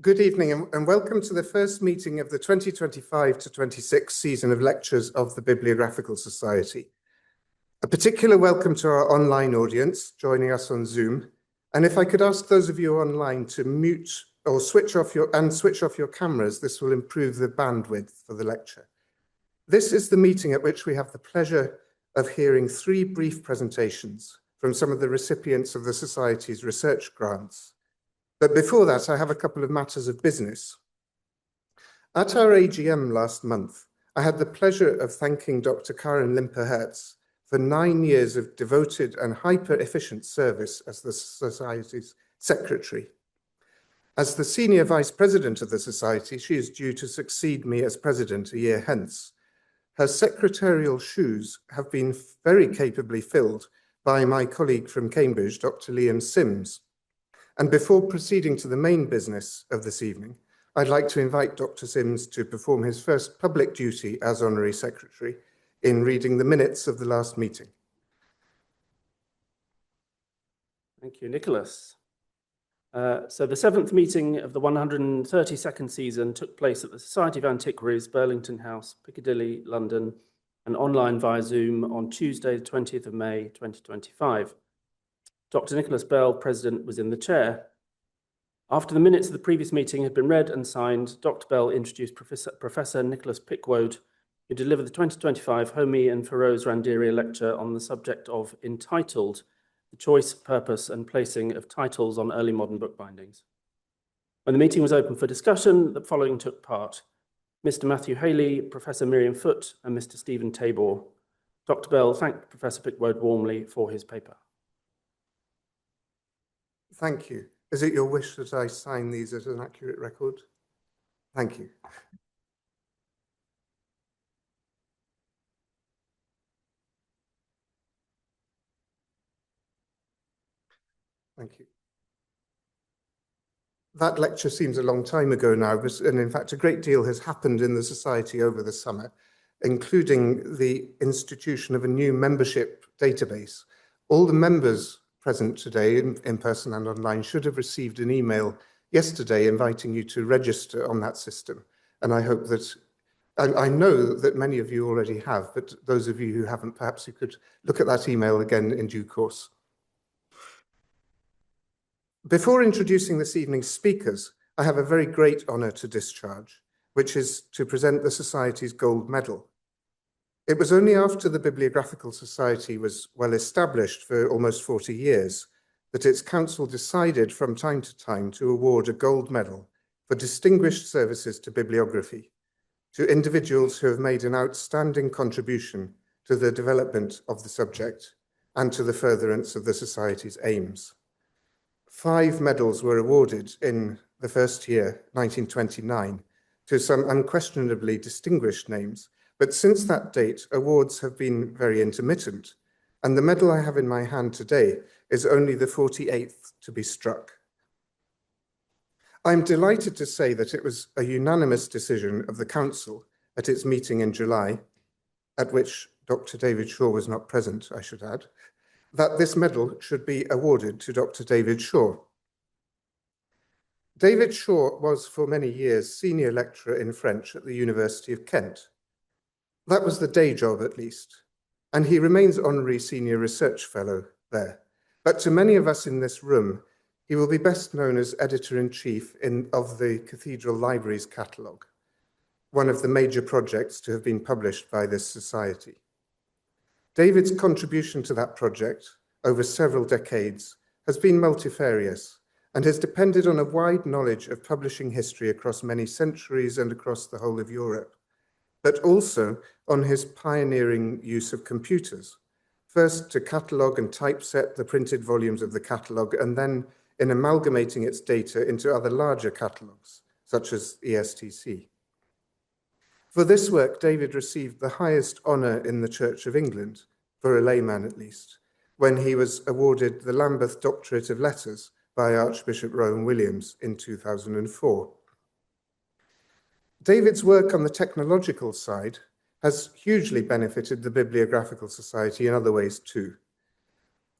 Good evening and welcome to the first meeting of the 2025 to 26 season of lectures of the Bibliographical Society. A particular welcome to our online audience joining us on Zoom. And if I could ask those of you online to mute or switch off your cameras, this will improve the bandwidth for the lecture. This is the meeting at which we have the pleasure of hearing three brief presentations from some of the recipients of the Society's research grants. But before that, I have a couple of matters of business. At our AGM last month, I had the pleasure of thanking Dr. Karen Limper-Hertz for 9 years of devoted and hyper-efficient service as the Society's secretary. As the senior vice president of the Society, she is due to succeed me as president a year hence. Her secretarial shoes have been very capably filled by my colleague from Cambridge, Dr. Liam Sims. And before proceeding to the main business of this evening, I'd like to invite Dr. Sims to perform his first public duty as Honorary Secretary in reading the minutes of the last meeting. Thank you, Nicholas. So the seventh meeting of the 132nd season took place at the Society of Antiquaries, Burlington House, Piccadilly, London, and online via Zoom on Tuesday, the 20th of May, 2025. Dr. Nicholas Bell, President, was in the chair. After the minutes of the previous meeting had been read and signed, Dr. Bell introduced Professor Nicholas Pickwoad, who delivered the 2025 Homi and Feroz Randiria lecture on the subject of Entitled, the Choice, Purpose and Placing of Titles on Early Modern Bookbindings. When the meeting was open for discussion, the following took part: Mr. Matthew Haley, Professor Miriam Foote, and Mr. Stephen Tabor. Dr. Bell thanked Professor Pickwoad warmly for his paper. Thank you. Is it your wish that I sign these as an accurate record? Thank you. Thank you. That lecture seems a long time ago now, and in fact, a great deal has happened in the Society over the summer, including the institution of a new membership database. All the members present today in person and online should have received an email yesterday inviting you to register on that system. And I hope that, I know that many of you already have, but those of you who haven't, perhaps you could look at that email again in due course. Before introducing this evening's speakers, I have a very great honor to discharge, which is to present the Society's Gold Medal. It was only after the Bibliographical Society was well established for almost 40 years that its council decided from time to time to award a gold medal for distinguished services to bibliography to individuals who have made an outstanding contribution to the development of the subject and to the furtherance of the Society's aims. 5 medals were awarded in the first year, 1929, to some unquestionably distinguished names. But since that date, awards have been very intermittent, and the medal I have in my hand today is only the 48th to be struck. I'm delighted to say that it was a unanimous decision of the Council at its meeting in July, at which Dr. David Shaw was not present, I should add, that this medal should be awarded to Dr. David Shaw. David Shaw was for many years senior lecturer in French at the University of Kent. That was the day job, at least, and he remains honorary senior research fellow there. But to many of us in this room, he will be best known as editor-in-chief of the Cathedral Library's catalogue, one of the major projects to have been published by this society. David's contribution to that project over several decades has been multifarious and has depended on a wide knowledge of publishing history across many centuries and across the whole of Europe, but also on his pioneering use of computers, first to catalogue and typeset the printed volumes of the catalogue, and then in amalgamating its data into other larger catalogues, such as ESTC. For this work, David received the highest honour in the Church of England, for a layman at least, when he was awarded the Lambeth Doctorate of Letters by Archbishop Rowan Williams in 2004. David's work on the technological side has hugely benefited the Bibliographical Society in other ways too.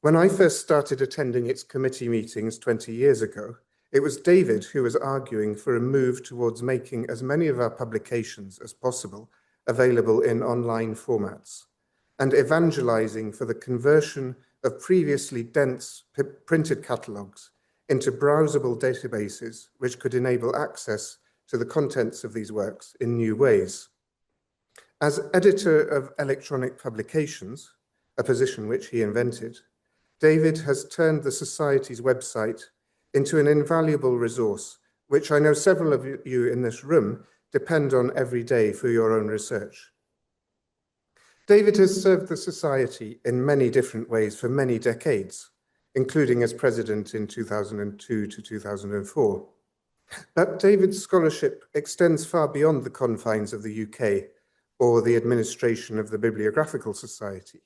When I first started attending its committee meetings 20 years ago, It was David who was arguing for a move towards making as many of our publications as possible available in online formats, and evangelizing for the conversion of previously dense printed catalogues into browsable databases which could enable access to the contents of these works in new ways. As editor of electronic publications, a position which he invented, David has turned the Society's website into an invaluable resource, which I know several of you in this room depend on every day for your own research. David has served the Society in many different ways for many decades, including as president in 2002 to 2004. But David's scholarship extends far beyond the confines of the UK or the administration of the Bibliographical Society.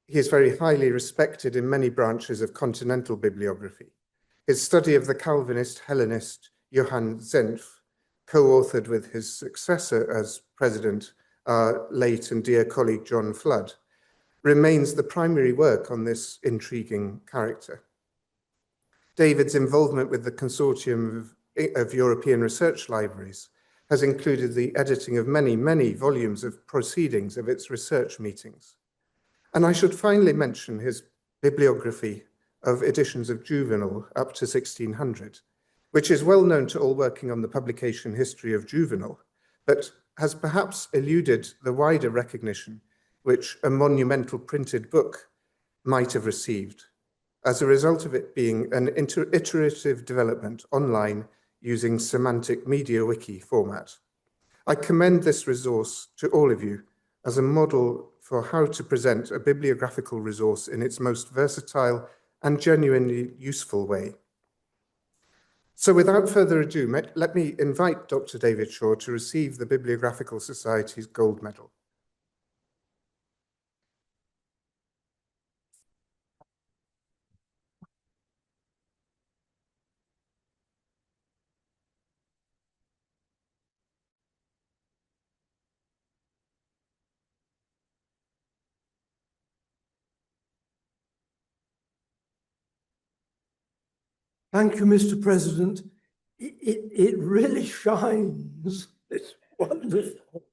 He is very highly respected in many branches of continental bibliography. His study of the Calvinist Hellenist Johann Senf, co-authored with his successor as president, our late and dear colleague John Flood, remains the primary work on this intriguing character. David's involvement with the Consortium of European Research Libraries has included the editing of many, many volumes of proceedings of its research meetings. And I should finally mention his bibliography of editions of Juvenal up to 1600, which is well known to all working on the publication history of Juvenal, but has perhaps eluded the wider recognition which a monumental printed book might have received as a result of it being an iterative development online using semantic MediaWiki format. I commend this resource to all of you as a model for how to present a bibliographical resource in its most versatile and genuinely useful way. So without further ado, let me invite Dr. David Shaw to receive the Bibliographical Society's Gold Medal. Thank you, Mr. President. It really shines. It's wonderful.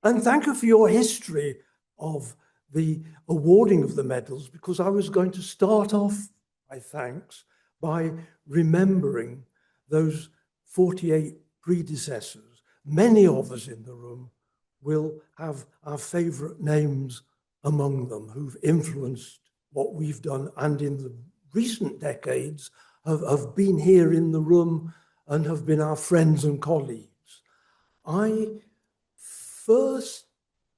And thank you for your history of the awarding of the medals, because I was going to start off my thanks by remembering those 48 predecessors. Many of us in the room will have our favorite names among them who've influenced what we've done, and in the recent decades have been here in the room and have been our friends and colleagues. I first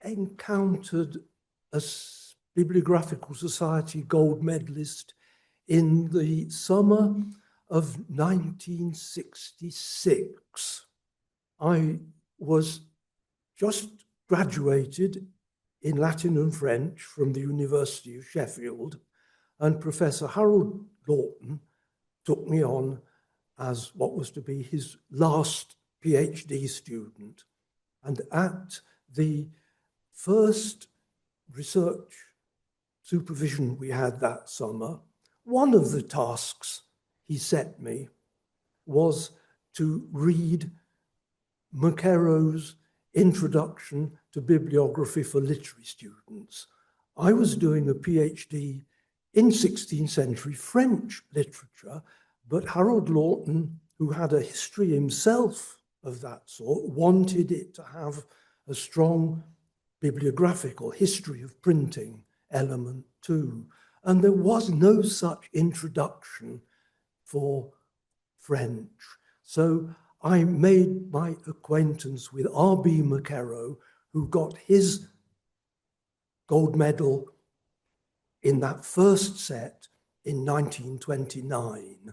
encountered a Bibliographical Society gold medalist in the summer of 1966. I was just graduated in Latin and French from the University of Sheffield, and Professor Harold Lawton took me on as what was to be his last PhD student. And at the first research supervision we had that summer, one of the tasks he set me was to read Maquero's Introduction to Bibliography for Literary Students. I was doing a PhD in 16th century French literature, but Harold Lawton, who had a history himself of that sort, wanted it to have a strong bibliographical history of printing element too. And there was no such introduction for French. So I made my acquaintance with R.B. Maquero, who got his gold medal in that first set in 1929.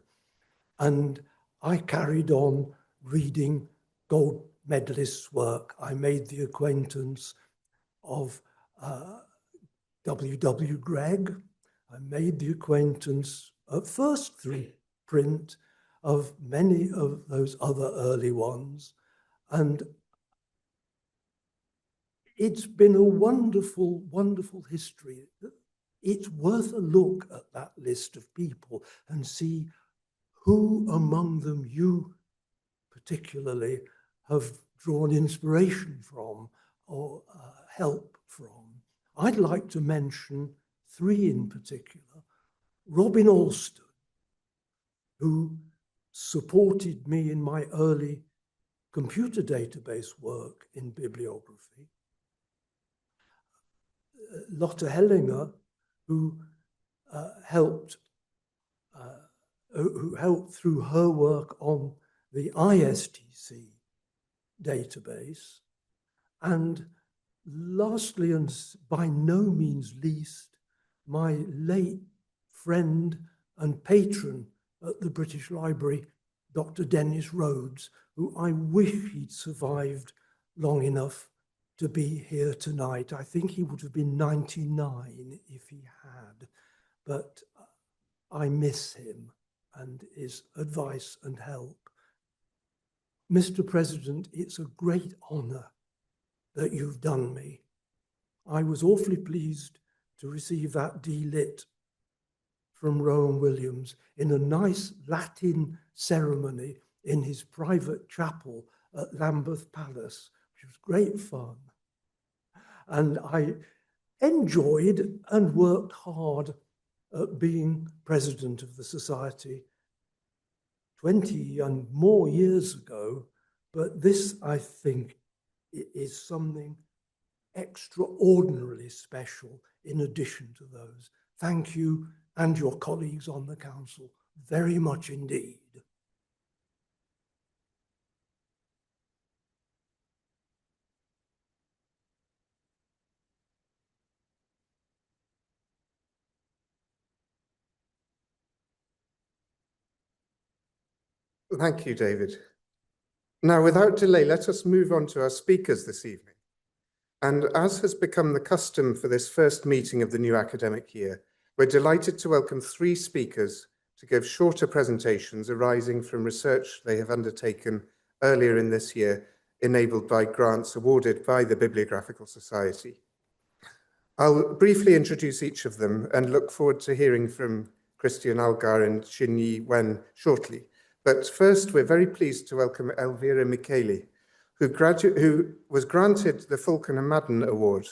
And I carried on reading gold medalists' work. I made the acquaintance of W.W. Gregg. I made the acquaintance at first through print of many of those other early ones. And it's been a wonderful, wonderful history. It's worth a look at that list of people and see who among them you particularly have drawn inspiration from or help from. I'd like to mention three in particular. Robin Alston, who supported me in my early computer database work in bibliography. Lotte Hellinger, who helped through her work on the ISTC database. And lastly, and by no means least, my late friend and patron at the British Library, Dr. Dennis Rhodes, who I wish he'd survived long enough to be here tonight. I think he would have been 99 if he had, but I miss him and his advice and help. Mr. President, it's a great honor that you've done me. I was awfully pleased to receive that D.Lit from Rowan Williams in a nice Latin ceremony in his private chapel at Lambeth Palace, which was great fun. And I enjoyed and worked hard at being president of the Society 20 and more years ago, but this, I think, is something extraordinarily special in addition to those. Thank you and your colleagues on the council very much indeed. Thank you, David. Now, without delay, let us move on to our speakers this evening. And as has become the custom for this first meeting of the new academic year, we're delighted to welcome three speakers to give shorter presentations arising from research they have undertaken earlier in this year, enabled by grants awarded by the Bibliographical Society. I'll briefly introduce each of them and look forward to hearing from Christian Algar and Xinyi Wen shortly. But first, we're very pleased to welcome Elvira Miceli, who was granted the Fulken and Madden Award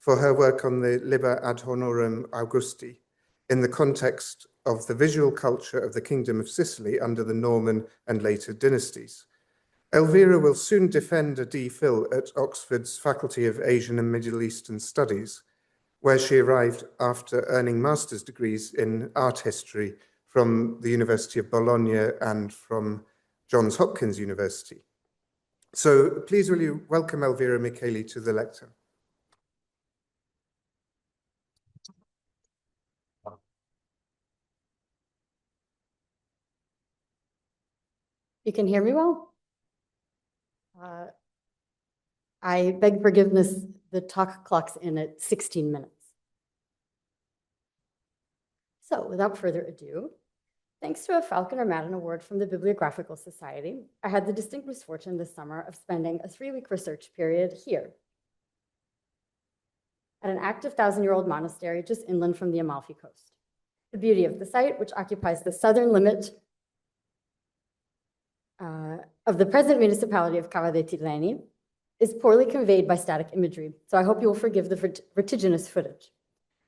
for her work on the Liber ad honorem Augusti in the context of the visual culture of the Kingdom of Sicily under the Norman and later dynasties. Elvira will soon defend a D.Phil at Oxford's Faculty of Asian and Middle Eastern Studies, where she arrived after earning master's degrees in art history from the University of Bologna and from Johns Hopkins University. So please will you welcome Elvira Miceli to the lecture. You can hear me well? I beg forgiveness, the talk clock's in at 16 minutes. So without further ado, thanks to a Falcon or Madden Award from the Bibliographical Society, I had the distinct misfortune this summer of spending a 3-week research period here at an active 1,000-year-old monastery just inland from the Amalfi Coast. The beauty of the site, which occupies the southern limit of the present municipality of Cava de Tirreni, is poorly conveyed by static imagery, so I hope you will forgive the vertiginous footage.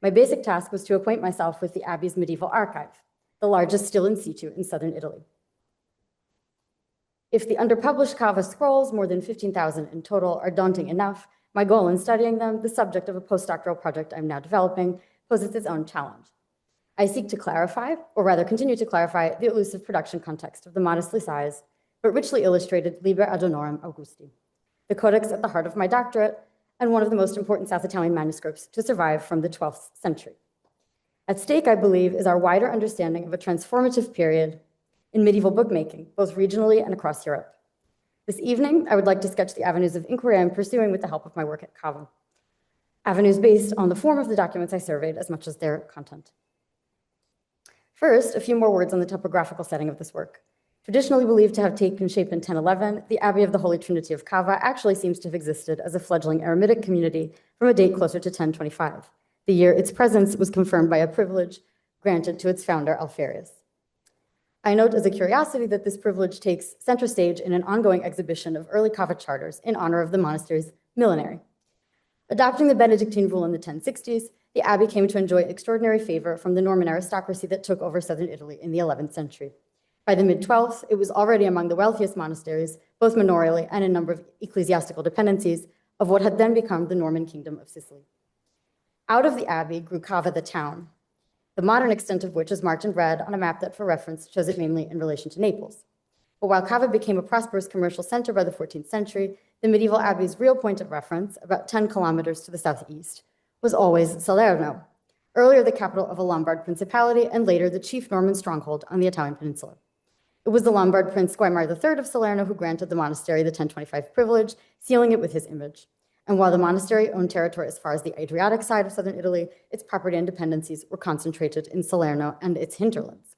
My basic task was to acquaint myself with the Abbey's medieval archive, the largest still in situ in southern Italy. If the underpublished Cava scrolls, more than 15,000 in total, are daunting enough, my goal in studying them, the subject of a postdoctoral project I'm now developing, poses its own challenge. I seek to clarify, or rather continue to clarify, the elusive production context of the modestly sized, but richly illustrated Liber ad honorem Augusti, the codex at the heart of my doctorate, and one of the most important South Italian manuscripts to survive from the 12th century. At stake, I believe, is our wider understanding of a transformative period in medieval bookmaking, both regionally and across Europe. This evening, I would like to sketch the avenues of inquiry I'm pursuing with the help of my work at Cava. Avenues based on the form of the documents I surveyed as much as their content. First, a few more words on the topographical setting of this work. Traditionally believed to have taken shape in 1011, the Abbey of the Holy Trinity of Cava actually seems to have existed as a fledgling eremitic community from a date closer to 1025, the year its presence was confirmed by a privilege granted to its founder, Alfarius. I note as a curiosity that this privilege takes center stage in an ongoing exhibition of early Cava charters in honor of the monastery's millenary. Adopting the Benedictine rule in the 1060s, the abbey came to enjoy extraordinary favor from the Norman aristocracy that took over southern Italy in the 11th century. By the mid-12th, it was already among the wealthiest monasteries, both manorially and in number of ecclesiastical dependencies, of what had then become the Norman kingdom of Sicily. Out of the abbey grew Cava the town, the modern extent of which is marked in red on a map that, for reference, shows it mainly in relation to Naples. But while Cava became a prosperous commercial center by the 14th century, the medieval abbey's real point of reference, about 10 kilometers to the southeast, was always Salerno, earlier the capital of a Lombard principality and later the chief Norman stronghold on the Italian peninsula. It was the Lombard prince Guaimar III of Salerno who granted the monastery the 1025 privilege, sealing it with his image. And while the monastery owned territory as far as the Adriatic side of southern Italy, its property and dependencies were concentrated in Salerno and its hinterlands.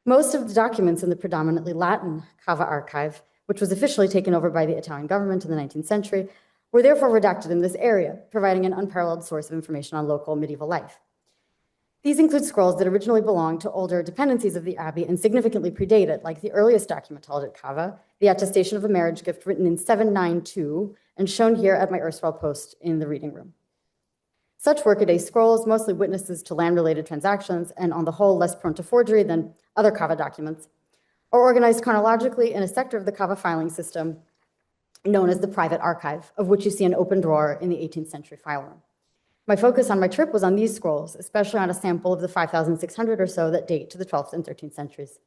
Most of the documents in the predominantly Latin Cava archive, which was officially taken over by the Italian government in the 19th century, were therefore redacted in this area, providing an unparalleled source of information on local medieval life. These include scrolls that originally belonged to older dependencies of the abbey and significantly predated, like the earliest document held at Cava, the attestation of a marriage gift written in 792 and shown here at my erstwhile post in the reading room. Such workaday scrolls, mostly witnesses to land-related transactions and on the whole less prone to forgery than other Cava documents, are organized chronologically in a sector of the Cava filing system known as the private archive, of which you see an open drawer in the 18th century file room. My focus on my trip was on these scrolls, especially on a sample of the 5,600 or so that date to the 12th and 13th centuries.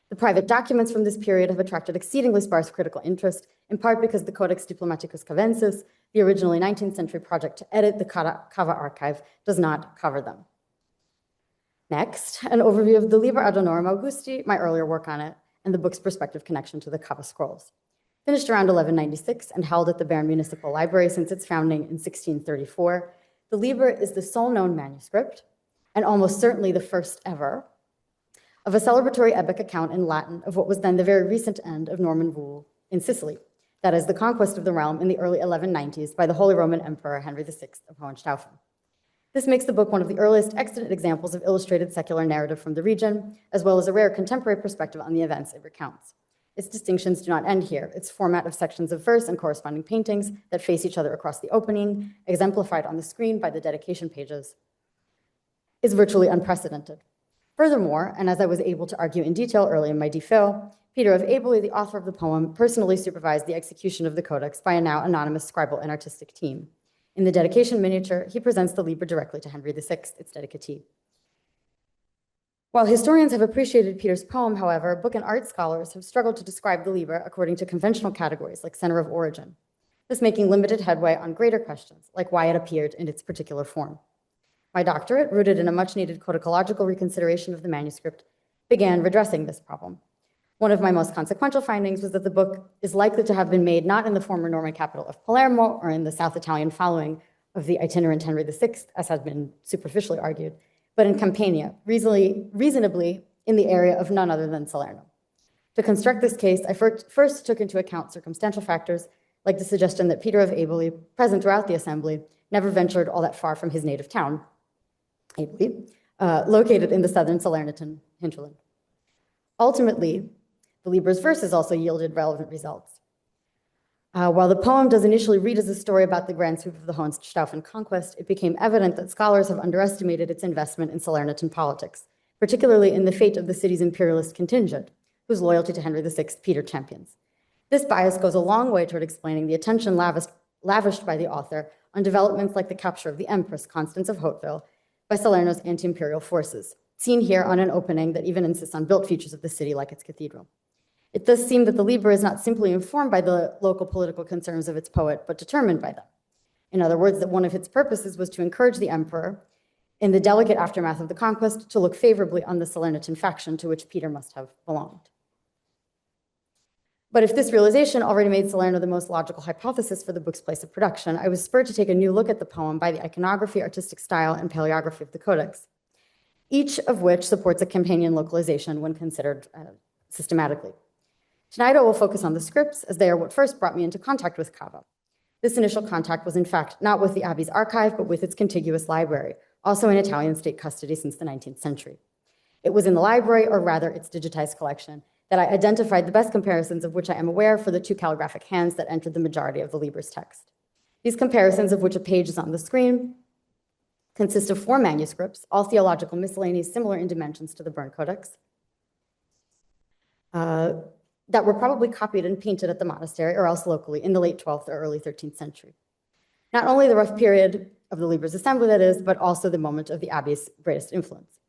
The private documents from this period have attracted exceedingly sparse critical interest, in part because the Codex Diplomaticus Cavensis, the originally 19th century project to edit the Cava archive, does not cover them. Next, an overview of the Liber ad honorem Augusti, my earlier work on it, and the book's prospective connection to the Cava scrolls. Finished around 1196 and held at the Bern Municipal Library since its founding in 1634, the Liber is the sole known manuscript, and almost certainly the first ever, of a celebratory epic account in Latin of what was then the very recent end of Norman rule in Sicily, that is, the conquest of the realm in the early 1190s by the Holy Roman Emperor Henry VI of Hohenstaufen. This makes the book one of the earliest extant examples of illustrated secular narrative from the region, as well as a rare contemporary perspective on the events it recounts. Its distinctions do not end here. Its format of sections of verse and corresponding paintings that face each other across the opening, exemplified on the screen by the dedication pages, is virtually unprecedented. Furthermore, and as I was able to argue in detail early in my DPhil, Peter of Abely, the author of the poem, personally supervised the execution of the codex by a now anonymous scribal and artistic team. In the dedication miniature, he presents the Liber directly to Henry VI, its dedicatee. While historians have appreciated Peter's poem, however, book and art scholars have struggled to describe the Liber according to conventional categories like center of origin, thus making limited headway on greater questions, like why it appeared in its particular form. My doctorate, rooted in a much-needed codicological reconsideration of the manuscript, began redressing this problem. One of my most consequential findings was that the book is likely to have been made not in the former Norman capital of Palermo or in the South Italian following of the itinerant Henry VI, as has been superficially argued, but in Campania, reasonably in the area of none other than Salerno. To construct this case, I first took into account circumstantial factors like the suggestion that Peter of Abely, present throughout the assembly, never ventured all that far from his native town, Abely, located in the southern Salernitan hinterland. Ultimately, the Liber's verses also yielded relevant results. While the poem does initially read as a story about the grand sweep of the Hohenstaufen conquest, it became evident that scholars have underestimated its investment in Salernitan politics, particularly in the fate of the city's imperialist contingent, whose loyalty to Henry VI Peter champions. This bias goes a long way toward explaining the attention lavished by the author on developments like the capture of the Empress Constance of Hauteville by Salerno's anti-imperial forces, seen here on an opening that even insists on built features of the city like its cathedral. It does seem that the Liber is not simply informed by the local political concerns of its poet, but determined by them. In other words, that one of its purposes was to encourage the emperor, in the delicate aftermath of the conquest, to look favorably on the Salernitan faction to which Peter must have belonged. But if this realization already made Salerno the most logical hypothesis for the book's place of production, I was spurred to take a new look at the poem by the iconography, artistic style, and palaeography of the codex, each of which supports a companion localization when considered systematically. Tonight, I will focus on the scripts, as they are what first brought me into contact with Cava. This initial contact was, in fact, not with the Abbey's archive, but with its contiguous library, also in Italian state custody since the 19th century. It was in the library, or rather its digitized collection, that I identified the best comparisons of which I am aware for the 2 calligraphic hands that entered the majority of the Liber's text. These comparisons, of which a page is on the screen, consist of 4 manuscripts, all theological miscellanies similar in dimensions to the Bern Codex, that were probably copied and painted at the monastery or else locally in the late 12th or early 13th century. Not only the rough period of the Liber's assembly, that is, but also the moment of the abbey's greatest influence.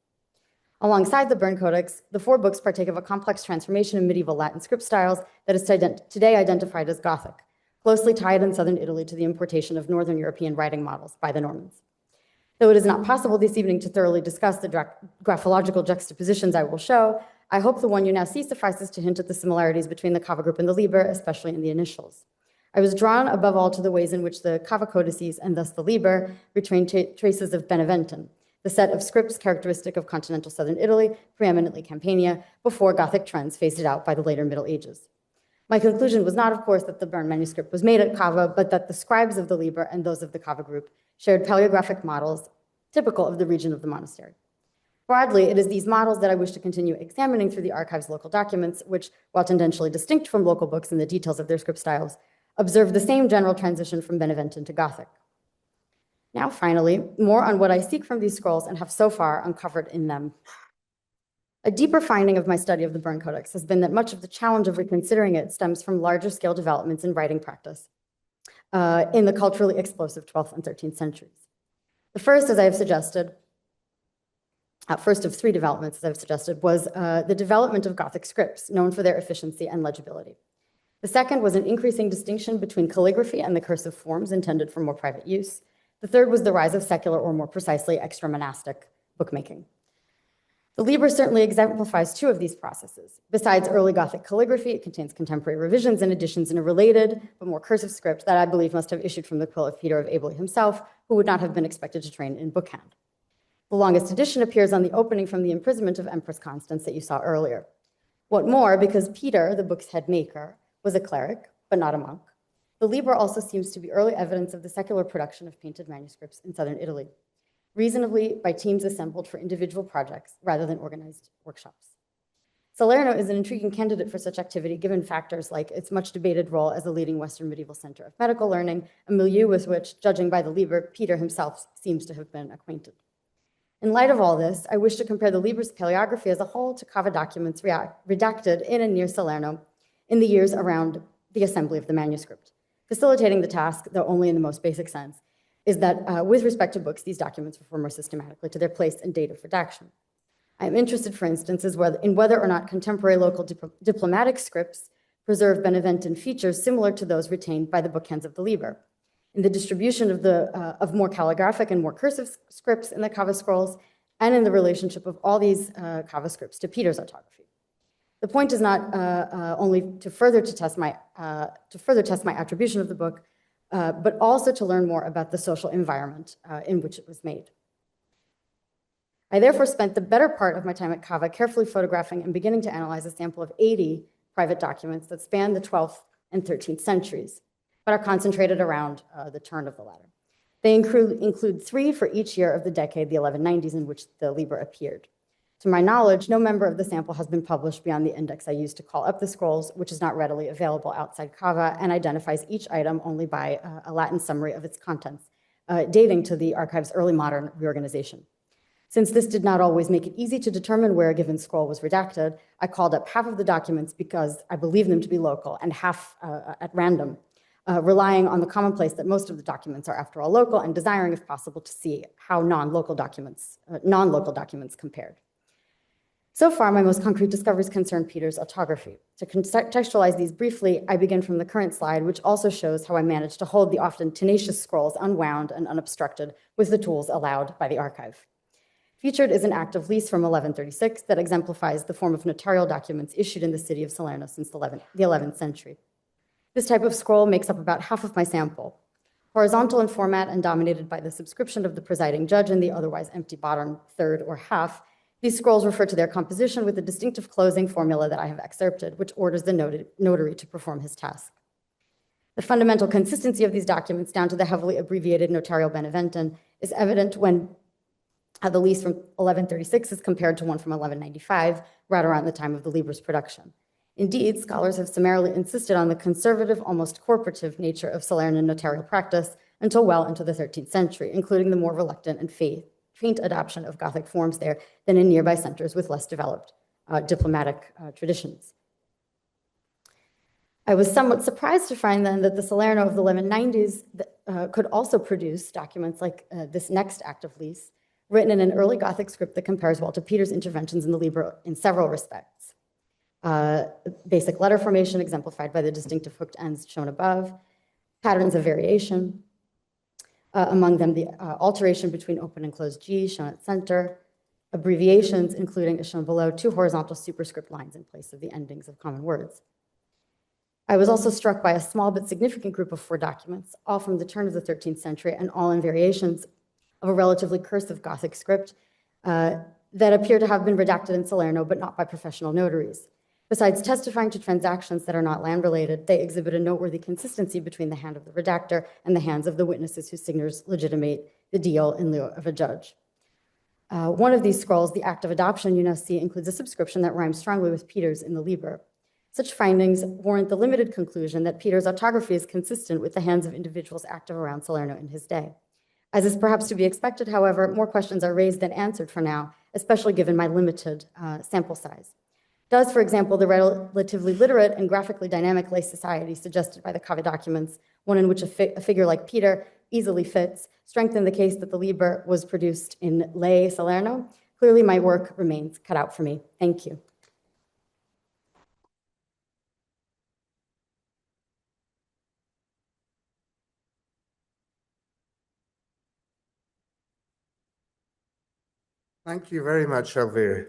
Alongside the Bern Codex, the 4 books partake of a complex transformation in medieval Latin script styles that is today identified as Gothic, closely tied in southern Italy to the importation of northern European writing models by the Normans. Though it is not possible this evening to thoroughly discuss the graphological juxtapositions I will show, I hope the one you now see suffices to hint at the similarities between the Cava group and the Liber, especially in the initials. I was drawn above all to the ways in which the Cava codices, and thus the Liber, retain traces of Beneventan, the set of scripts characteristic of continental southern Italy, preeminently Campania, before Gothic trends phased it out by the later Middle Ages. My conclusion was not, of course, that the Bern manuscript was made at Cava, but that the scribes of the Liber and those of the Cava group shared palaeographic models typical of the region of the monastery. Broadly, it is these models that I wish to continue examining through the archive's local documents, which, while tendentially distinct from local books in the details of their script styles, observe the same general transition from Beneventan to Gothic. Now, finally, more on what I seek from these scrolls and have so far uncovered in them. A deeper finding of my study of the Bern Codex has been that much of the challenge of reconsidering it stems from larger scale developments in writing practice in the culturally explosive 12th and 13th centuries. The first, as I have suggested, first of 3 developments, as I've suggested, was the development of Gothic scripts, known for their efficiency and legibility. The second was an increasing distinction between calligraphy and the cursive forms intended for more private use. The third was the rise of secular, or more precisely, extra-monastic bookmaking. The Liber certainly exemplifies 2 of these processes. Besides early Gothic calligraphy, it contains contemporary revisions and additions in a related, but more cursive script that I believe must have issued from the quill of Peter of Abel himself, who would not have been expected to train in bookhand. The longest edition appears on the opening from the imprisonment of Empress Constance that you saw earlier. What more, because Peter, the book's head maker, was a cleric, but not a monk, the Liber also seems to be early evidence of the secular production of painted manuscripts in southern Italy, reasonably by teams assembled for individual projects rather than organized workshops. Salerno is an intriguing candidate for such activity, given factors like its much debated role as a leading Western medieval center of medical learning, a milieu with which, judging by the Liber, Peter himself seems to have been acquainted. In light of all this, I wish to compare the Liber's paleography as a whole to Cava documents redacted in and near Salerno in the years around the assembly of the manuscript. Facilitating the task, though only in the most basic sense, is that with respect to books, these documents refer more systematically to their place and date of redaction. I am interested, for instance, in whether or not contemporary local diplomatic scripts preserve Beneventan features similar to those retained by the bookhands of the Liber, in the distribution of more calligraphic and more cursive scripts in the Cava scrolls, and in the relationship of all these Cava scripts to Peter's orthography. The point is not only to further test my attribution of the book, but also to learn more about the social environment in which it was made. I therefore spent the better part of my time at Cava carefully photographing and beginning to analyze a sample of 80 private documents that span the 12th and 13th centuries, but are concentrated around the turn of the latter. They include 3 for each year of the decade, the 1190s, in which the Liber appeared. To my knowledge, no member of the sample has been published beyond the index I used to call up the scrolls, which is not readily available outside Cava and identifies each item only by a Latin summary of its contents, dating to the archive's early modern reorganization. Since this did not always make it easy to determine where a given scroll was redacted, I called up half of the documents because I believe them to be local and half at random, relying on the commonplace that most of the documents are, after all, local, and desiring, if possible, to see how non-local documents compared. So far, my most concrete discoveries concern Peter's orthography. To contextualize these briefly, I begin from the current slide, which also shows how I managed to hold the often tenacious scrolls unwound and unobstructed with the tools allowed by the archive. Featured is an act of lease from 1136 that exemplifies the form of notarial documents issued in the city of Salerno since the 11th century. This type of scroll makes up about half of my sample. Horizontal in format and dominated by the subscription of the presiding judge in the otherwise empty bottom third or half, these scrolls refer to their composition with a distinctive closing formula that I have excerpted, which orders the notary to perform his task. The fundamental consistency of these documents, down to the heavily abbreviated notarial Beneventan, is evident when The lease from 1136 is compared to one from 1195, right around the time of the Liber's production. Indeed, scholars have summarily insisted on the conservative, almost corporative nature of Salerno notarial practice until well into the 13th century, including the more reluctant and faint adoption of Gothic forms there than in nearby centers with less developed diplomatic traditions. I was somewhat surprised to find then that the Salerno of the 1190s could also produce documents like this next act of lease, written in an early Gothic script that compares well to Peter's interventions in the Liber in several respects. Basic letter formation exemplified by the distinctive hooked ends shown above, patterns of variation, among them the alteration between open and closed G shown at center, abbreviations including, as shown below, 2 horizontal superscript lines in place of the endings of common words. I was also struck by a small but significant group of 4 documents, all from the turn of the 13th century and all in variations of a relatively cursive Gothic script that appear to have been redacted in Salerno, but not by professional notaries. Besides testifying to transactions that are not land-related, they exhibit a noteworthy consistency between the hand of the redactor and the hands of the witnesses whose signatures legitimate the deal in lieu of a judge. One of these scrolls, the Act of Adoption you now see, includes a subscription that rhymes strongly with Peter's in the Liber. Such findings warrant the limited conclusion that Peter's autography is consistent with the hands of individuals active around Salerno in his day. As is perhaps to be expected, however, more questions are raised than answered for now, especially given my limited sample size. Does, for example, the relatively literate and graphically dynamic lay society suggested by the Cava documents, one in which a figure like Peter easily fits, strengthen the case that the Liber was produced in lay Salerno? Clearly, my work remains cut out for me. Thank you. Thank you very much, Elvira.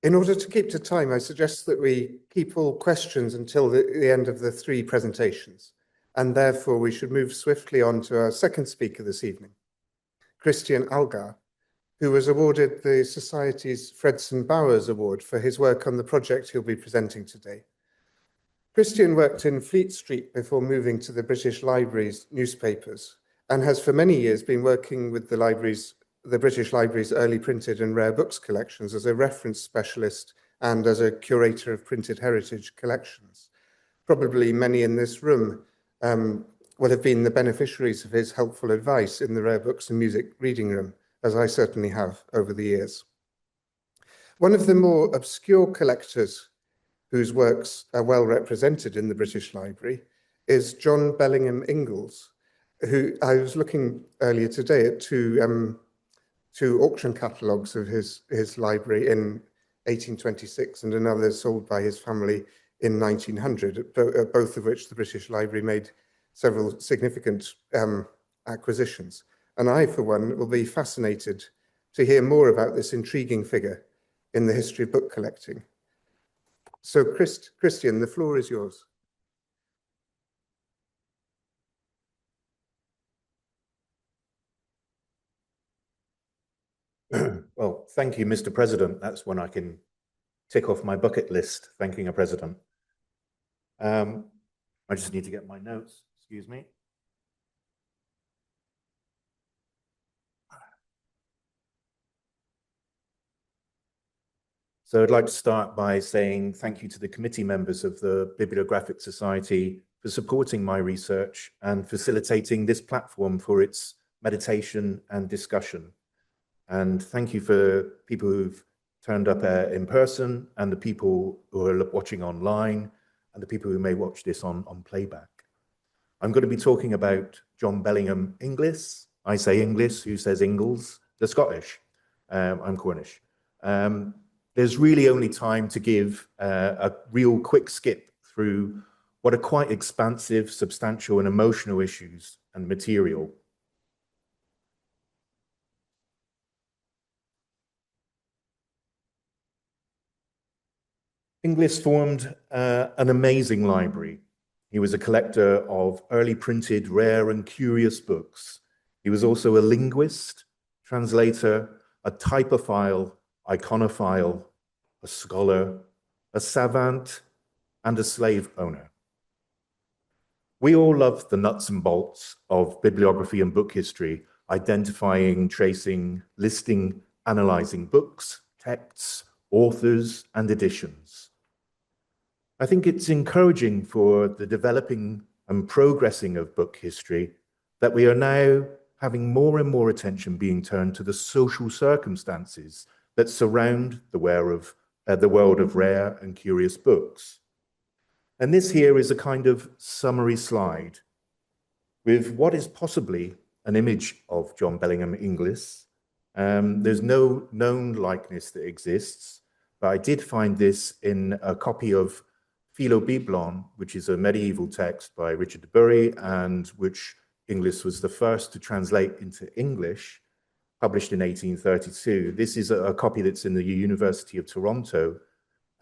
In order to keep to time, I suggest that we keep all questions until the end of the 3 presentations, and therefore we should move swiftly on to our second speaker this evening, Christian Algar, who was awarded the Society's Fredson Bowers Award for his work on the project he'll be presenting today. Christian worked in Fleet Street before moving to the British Library's newspapers, and has for many years been working with the British Library's early printed and rare books collections as a reference specialist and as a curator of printed heritage collections. Probably many in this room will have been the beneficiaries of his helpful advice in the rare books and music reading room, as I certainly have over the years. One of the more obscure collectors whose works are well represented in the British Library is John Bellingham Inglis, who I was looking earlier today at two auction catalogues of his library in 1826 and another sold by his family in 1900, both of which the British Library made several significant acquisitions. And I, for one, will be fascinated to hear more about this intriguing figure in the history of book collecting. So, Christian, the floor is yours. Well, thank you, Mr. President. That's when I can tick off my bucket list, thanking a president. I just need to get my notes, excuse me. So I'd like to start by saying thank you to the committee members of the Bibliographic Society for supporting my research and facilitating this platform for its meditation and discussion. And thank you for people who've turned up in person and the people who are watching online and the people who may watch this on playback. I'm going to be talking about John Bellingham Inglis. I say Inglis, who says Ingles? The Scottish. I'm Cornish. There's really only time to give a real quick skip through what are quite expansive, substantial and emotional issues and material. Inglis formed an amazing library. He was a collector of early printed, rare and curious books. He was also a linguist, translator, a typophile, iconophile, a scholar, a savant, and a slave owner. We all love the nuts and bolts of bibliography and book history, identifying, tracing, listing, analyzing books, texts, authors, and editions. I think it's encouraging for the developing and progressing of book history that we are now having more and more attention being turned to the social circumstances that surround the world of rare and curious books. And this here is a kind of summary slide with what is possibly an image of John Bellingham Inglis. There's no known likeness that exists, but I did find this in a copy of Bibliographical, which is a medieval text by Richard de Bury, and which Inglis was the first to translate into English, published in 1832. This is a copy that's in the University of Toronto,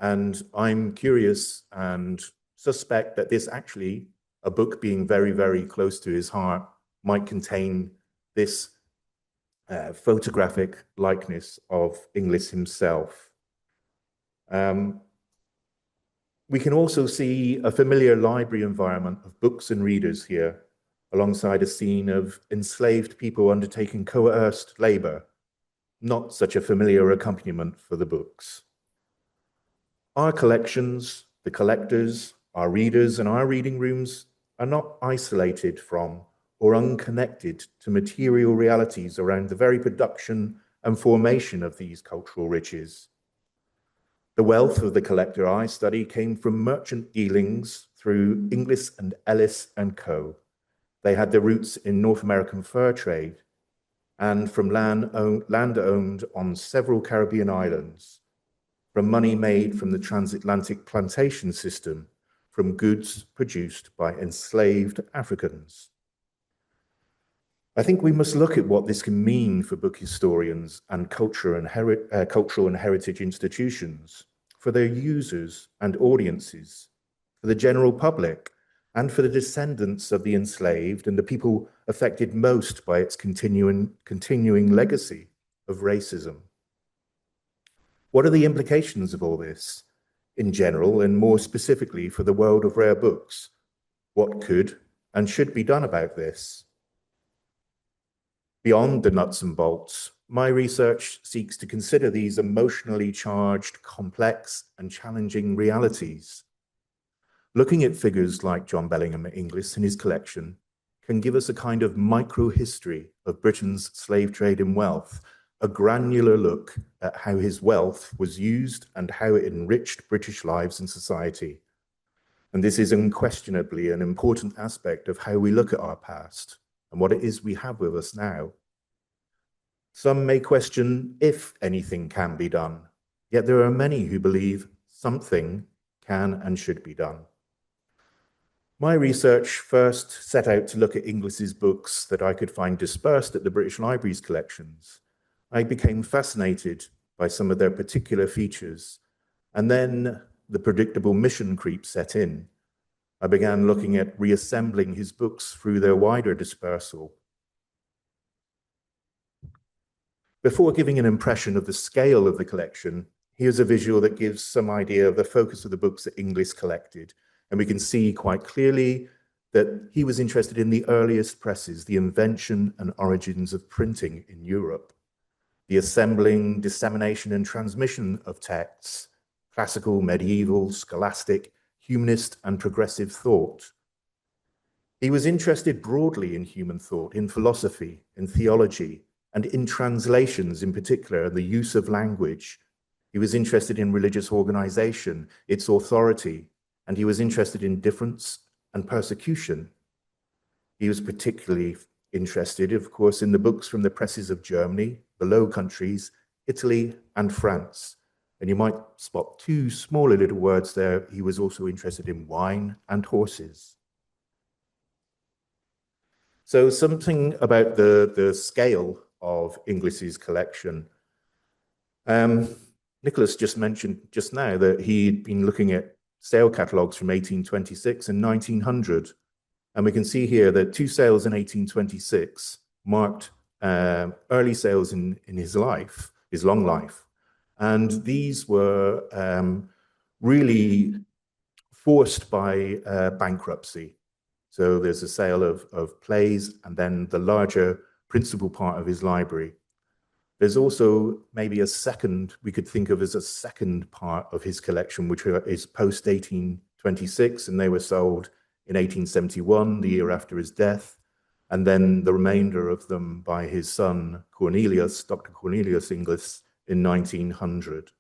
and I'm curious and suspect that this actually, a book being very, very close to his heart, might contain this photographic likeness of Inglis himself. We can also see a familiar library environment of books and readers here, alongside a scene of enslaved people undertaking coerced labor, not such a familiar accompaniment for the books. Our collections, the collectors, our readers, and our reading rooms are not isolated from or unconnected to material realities around the very production and formation of these cultural riches. The wealth of the collector I study came from merchant dealings through Inglis and Ellis and Co. They had their roots in North American fur trade and from land owned on several Caribbean islands, from money made from the transatlantic plantation system, from goods produced by enslaved Africans. I think we must look at what this can mean for book historians and cultural and heritage institutions, for their users and audiences, for the general public, and for the descendants of the enslaved and the people affected most by its continuing legacy of racism. What are the implications of all this in general, and more specifically for the world of rare books? What could and should be done about this? Beyond the nuts and bolts, my research seeks to consider these emotionally charged, complex, and challenging realities. Looking at figures like John Bellingham Inglis and his collection can give us a kind of micro-history of Britain's slave trade and wealth, a granular look at how his wealth was used and how it enriched British lives and society. And this is unquestionably an important aspect of how we look at our past and what it is we have with us now. Some may question if anything can be done, yet there are many who believe something can and should be done. My research first set out to look at Inglis's books that I could find dispersed at the British Library's collections. I became fascinated by some of their particular features, and then the predictable mission creep set in. I began looking at reassembling his books through their wider dispersal. Before giving an impression of the scale of the collection, here's a visual that gives some idea of the focus of the books that Inglis collected. And we can see quite clearly that he was interested in the earliest presses, the invention and origins of printing in Europe, the assembling, dissemination, and transmission of texts, classical, medieval, scholastic, humanist, and progressive thought. He was interested broadly in human thought, in philosophy, in theology, and in translations in particular, and the use of language. He was interested in religious organization, its authority, and he was interested in difference and persecution. He was particularly interested, of course, in the books from the presses of Germany, the Low Countries, Italy, and France. And you might spot two smaller little words there. He was also interested in wine and horses. So something about the scale of Inglis's collection. Nicholas just mentioned just now that he'd been looking at sale catalogues from 1826 and 1900. And we can see here that two sales in 1826 marked early sales in his life, his long life. And these were really forced by bankruptcy. So there's a sale of plays, and then the larger principal part of his library. There's also maybe a second, we could think of as a second part of his collection, which is post 1826, and they were sold in 1871, the year after his death, and then the remainder of them by his son Cornelius, Dr. Cornelius Inglis, in 1900.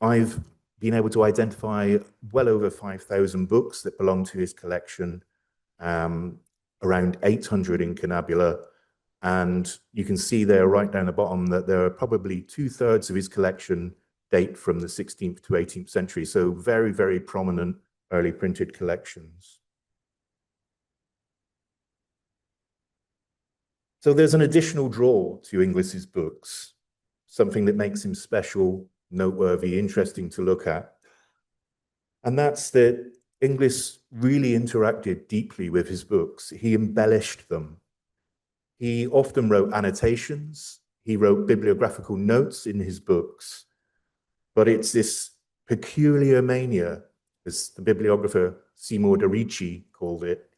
I've been able to identify well over 5,000 books that belong to his collection, around 800 incunabula, and you can see there right down the bottom that there are probably 2/3 of his collection date from the 16th to 18th century. So very, very prominent early printed collections. So there's an additional draw to Inglis's books, something that makes him special, noteworthy, interesting to look at. And that's that Inglis really interacted deeply with his books. He embellished them. He often wrote annotations. He wrote bibliographical notes in his books. But it's this peculiar mania, as the bibliographer Seymour de Ricci called it,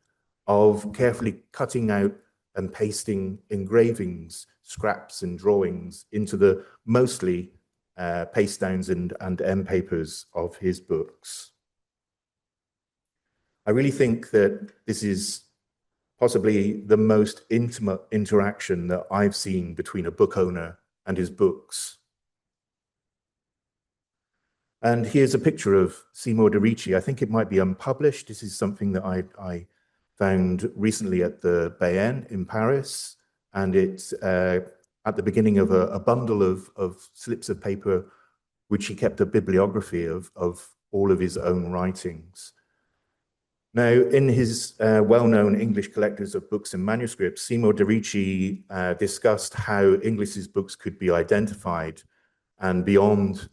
of carefully cutting out and pasting engravings, scraps and drawings into the mostly paste downs and end papers of his books. I really think that this is possibly the most intimate interaction that I've seen between a book owner and his books. And here's a picture of Seymour de Ricci. I think it might be unpublished. This is something that I found recently at the Bern in Paris, and it's at the beginning of a bundle of slips of paper, which he kept a bibliography of all of his own writings. Now, in his well-known English Collectors of Books and Manuscripts, Seymour de Ricci discussed how Inglis's books could be identified, and beyond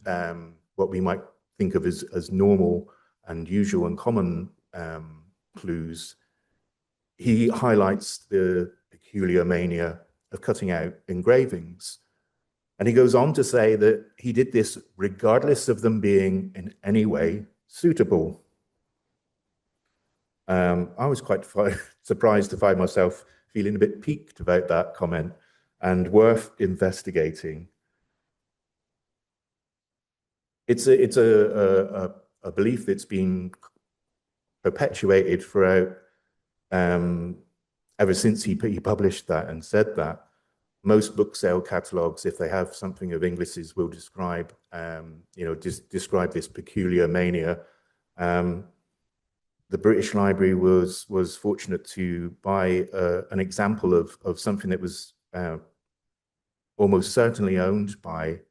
what we might think of as normal and usual and common clues, he highlights the peculiar mania of cutting out engravings. And he goes on to say that he did this regardless of them being in any way suitable. I was quite surprised to find myself feeling a bit piqued about that comment, and worth investigating. It's a belief that's been perpetuated throughout ever since he published that and said that. Most book sale catalogs, if they have something of Inglis's, will describe describe this peculiar mania. The British Library was fortunate to buy an example of something that was almost certainly owned by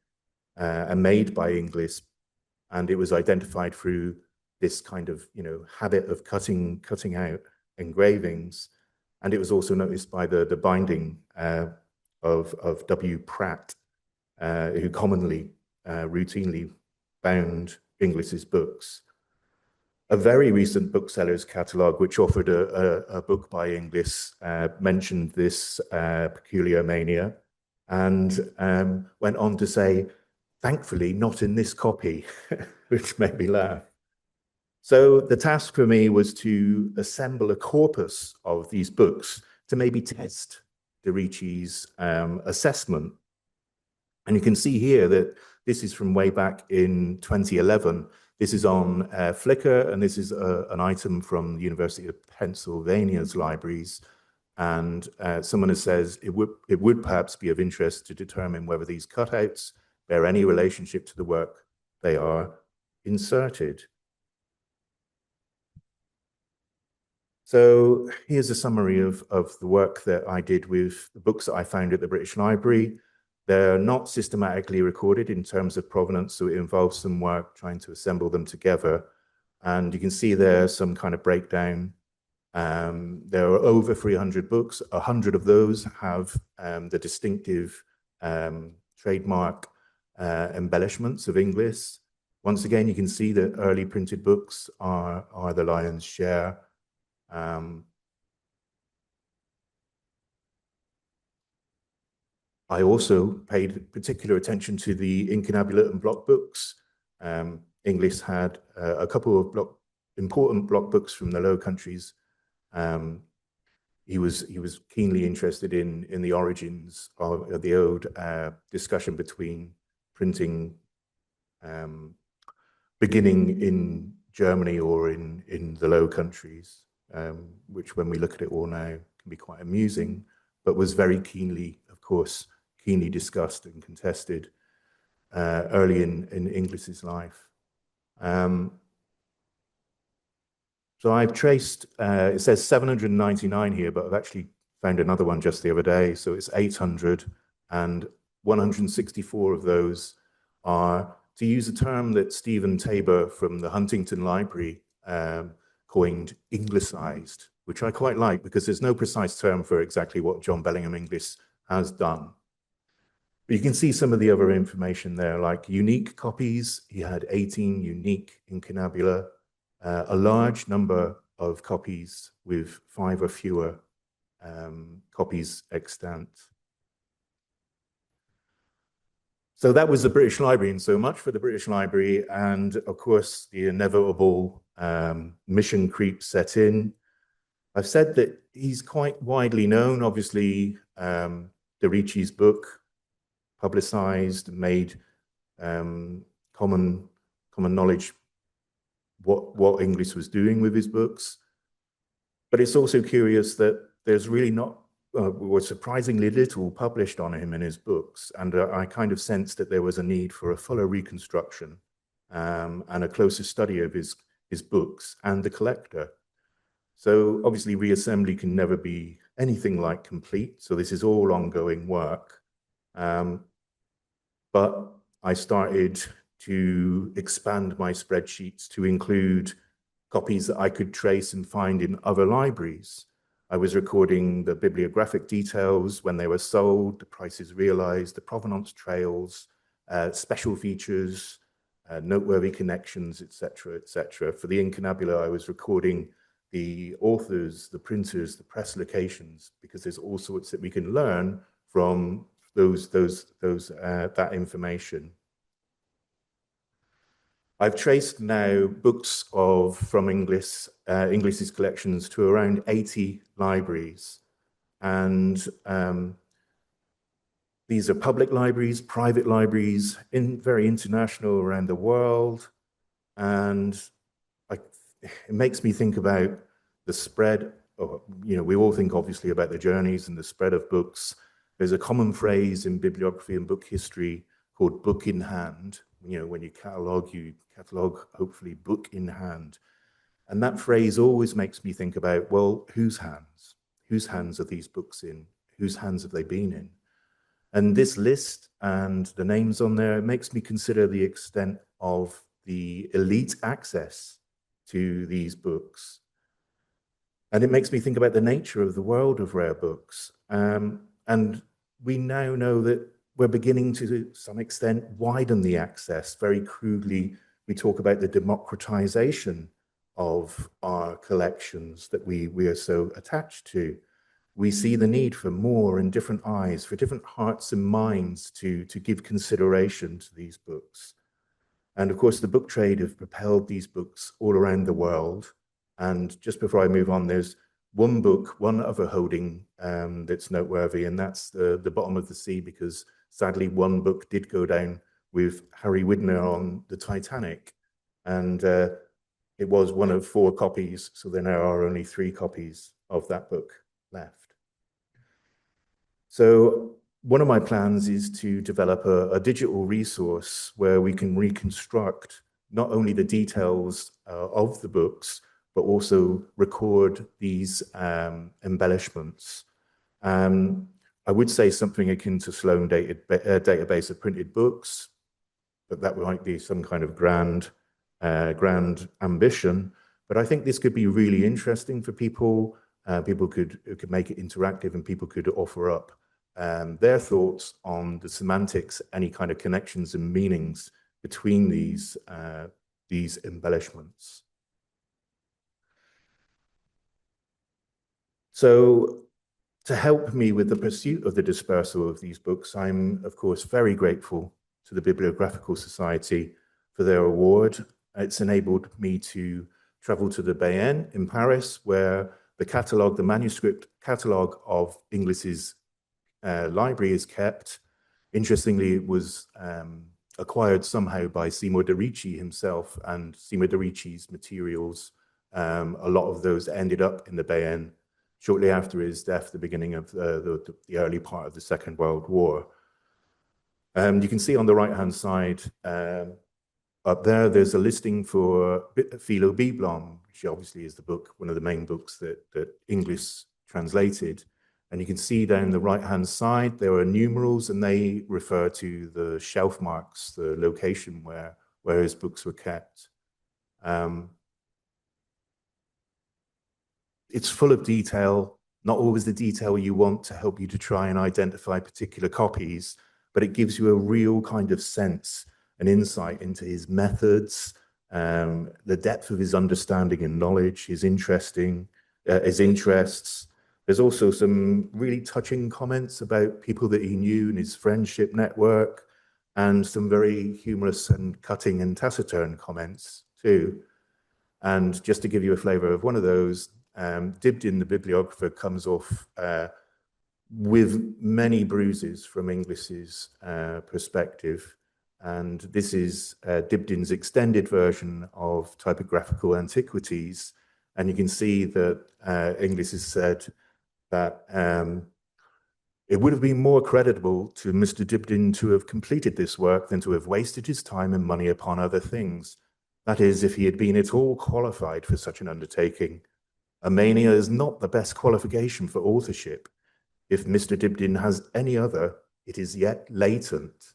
and made by Inglis, and it was identified through this kind of habit of cutting out engravings, and it was also noticed by the binding of W. Pratt, who commonly routinely bound Inglis's books. A very recent booksellers catalogue, which offered a book by Inglis, mentioned this peculiar mania, and went on to say, thankfully, not in this copy, which made me laugh. So the task for me was to assemble a corpus of these books to maybe test de Ricci's assessment. And you can see here that this is from way back in 2011. This is on Flickr, and this is an item from the University of Pennsylvania's libraries. And someone says it would perhaps be of interest to determine whether these cutouts bear any relationship to the work they are inserted. So here's a summary of the work that I did with the books that I found at the British Library. They're not systematically recorded in terms of provenance, so it involves some work trying to assemble them together. And you can see there some kind of breakdown. There are over 300 books. 100 of those have the distinctive trademark embellishments of Inglis. Once again, you can see that early printed books are the lion's share. I also paid particular attention to the incunabula and block books. Inglis had a couple of important block books from the Low Countries he was keenly interested in the origins of the old discussion between printing beginning in Germany or in the Low Countries, which when we look at it all now can be quite amusing, but was very keenly, of course, discussed and contested early in Inglis's life. So I've traced, it says 799 here, but I've actually found another one just the other day. So it's 800, and 164 of those are, to use a term that Stephen Tabor from the Huntington Library coined, Inglicized, which I quite like because there's no precise term for exactly what John Bellingham Inglis has done. But you can see some of the other information there, like unique copies. He had 18 unique incunabula, a large number of copies with 5 or fewer copies extant. So that was the British Library, and so much for the British Library. And of course, the inevitable mission creep set in. I've said that he's quite widely known. Obviously, De Ricci's book, publicized, made common knowledge what Inglis was doing with his books. But it's also curious that there's really not, was surprisingly little published on him in his books. And I kind of sensed that there was a need for a fuller reconstruction and a closer study of his books and the collector. So obviously reassembly can never be anything like complete. So this is all ongoing work. But I started to expand my spreadsheets to include copies that I could trace and find in other libraries. I was recording the bibliographic details, when they were sold, the prices realized, the provenance trails, special features, noteworthy connections, etc., etc. For the incunabula, I was recording the authors, the printers, the press locations, because there's all sorts that we can learn from that information. I've traced now books from Inglis's collections to around 80 libraries. And these are public libraries, private libraries, very international around the world. And it makes me think about the spread. We all think obviously about the journeys and the spread of books. There's a common phrase in bibliography and book history called book in hand. When you catalog, hopefully book in hand. And that phrase always makes me think about, well, whose hands? Whose hands are these books in? Whose hands have they been in? And this list and the names on there makes me consider the extent of the elite access to these books. And it makes me think about the nature of the world of rare books. And we now know that we're beginning to some extent widen the access. Very crudely, we talk about the democratization of our collections that we are so attached to. We see the need for more and different eyes, for different hearts and minds to give consideration to these books. And of course, the book trade have propelled these books all around the world. And just before I move on, there's one other holding that's noteworthy, and that's the Bottom of the Sea, because sadly, one book did go down with Harry Widner on the Titanic, and it was one of 4 copies, so there now are only 3 copies of that book left. So one of my plans is to develop a digital resource where we can reconstruct not only the details of the books, but also record these embellishments. I would say something akin to Sloan database of printed books, but that might be some kind of grand ambition. But I think this could be really interesting for people. People could make it interactive, and people could offer up their thoughts on the semantics, any kind of connections and meanings between these embellishments. So, to help me with the pursuit of the dispersal of these books, I'm, of course, very grateful to the Bibliographical Society for their award. It's enabled me to travel to the Bern in Paris, where the catalogue, the manuscript catalogue of Inglis's library is kept. Interestingly, it was acquired somehow by Seymour de Ricci himself, and Seymour de Ricci's materials, a lot of those ended up in the Bayern shortly after his death, the beginning of the early part of the Second World War. You can see on the right-hand side up there, there's a listing for Philobiblon, which obviously is the book, one of the main books that Inglis translated. And you can see down the right-hand side, there are numerals, and they refer to the shelf marks, the location where his books were kept. It's full of detail, not always the detail you want to help you to try and identify particular copies, but it gives you a real kind of sense, an insight into his methods, the depth of his understanding and knowledge, his interests. There's also some really touching comments about people that he knew in his friendship network, and some very humorous and cutting and taciturn comments too. And just to give you a flavor of one of those, Dibdin, the bibliographer, comes off with many bruises from Inglis's perspective. And this is Dibdin's extended version of typographical antiquities. And you can see that Inglis has said that it would have been more creditable to Mr. Dibdin to have completed this work than to have wasted his time and money upon other things. That is, if he had been at all qualified for such an undertaking. A mania is not the best qualification for authorship. If Mr. Dibdin has any other, it is yet latent.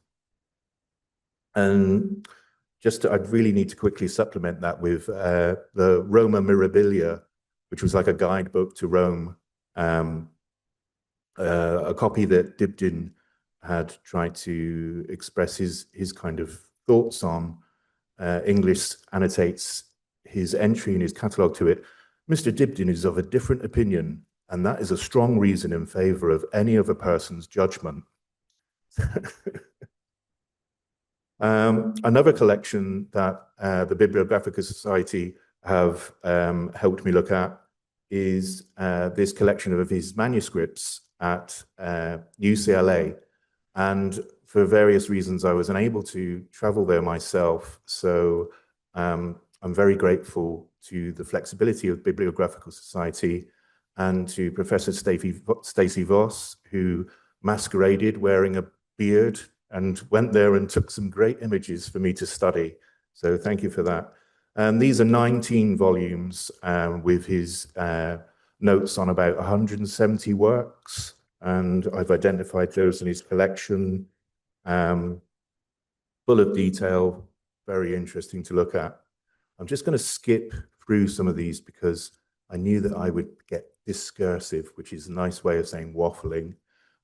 And I'd really need to quickly supplement that with the Roma Mirabilia, which was like a guidebook to Rome, a copy that Dibdin had tried to express his kind of thoughts on. Inglis annotates his entry in his catalogue to it. Mr. Dibdin is of a different opinion, and that is a strong reason in favor of any other person's judgment. Another collection that the Bibliographical Society have helped me look at is this collection of his manuscripts at UCLA. And for various reasons, I was unable to travel there myself. So I'm very grateful to the flexibility of Bibliographical Society and to Professor Stacey Voss, who masqueraded wearing a beard and went there and took some great images for me to study. So thank you for that. And these are 19 volumes with his notes on about 170 works. And I've identified those in his collection, full of detail, very interesting to look at. I'm just going to skip through some of these because I knew that I would get discursive, which is a nice way of saying waffling.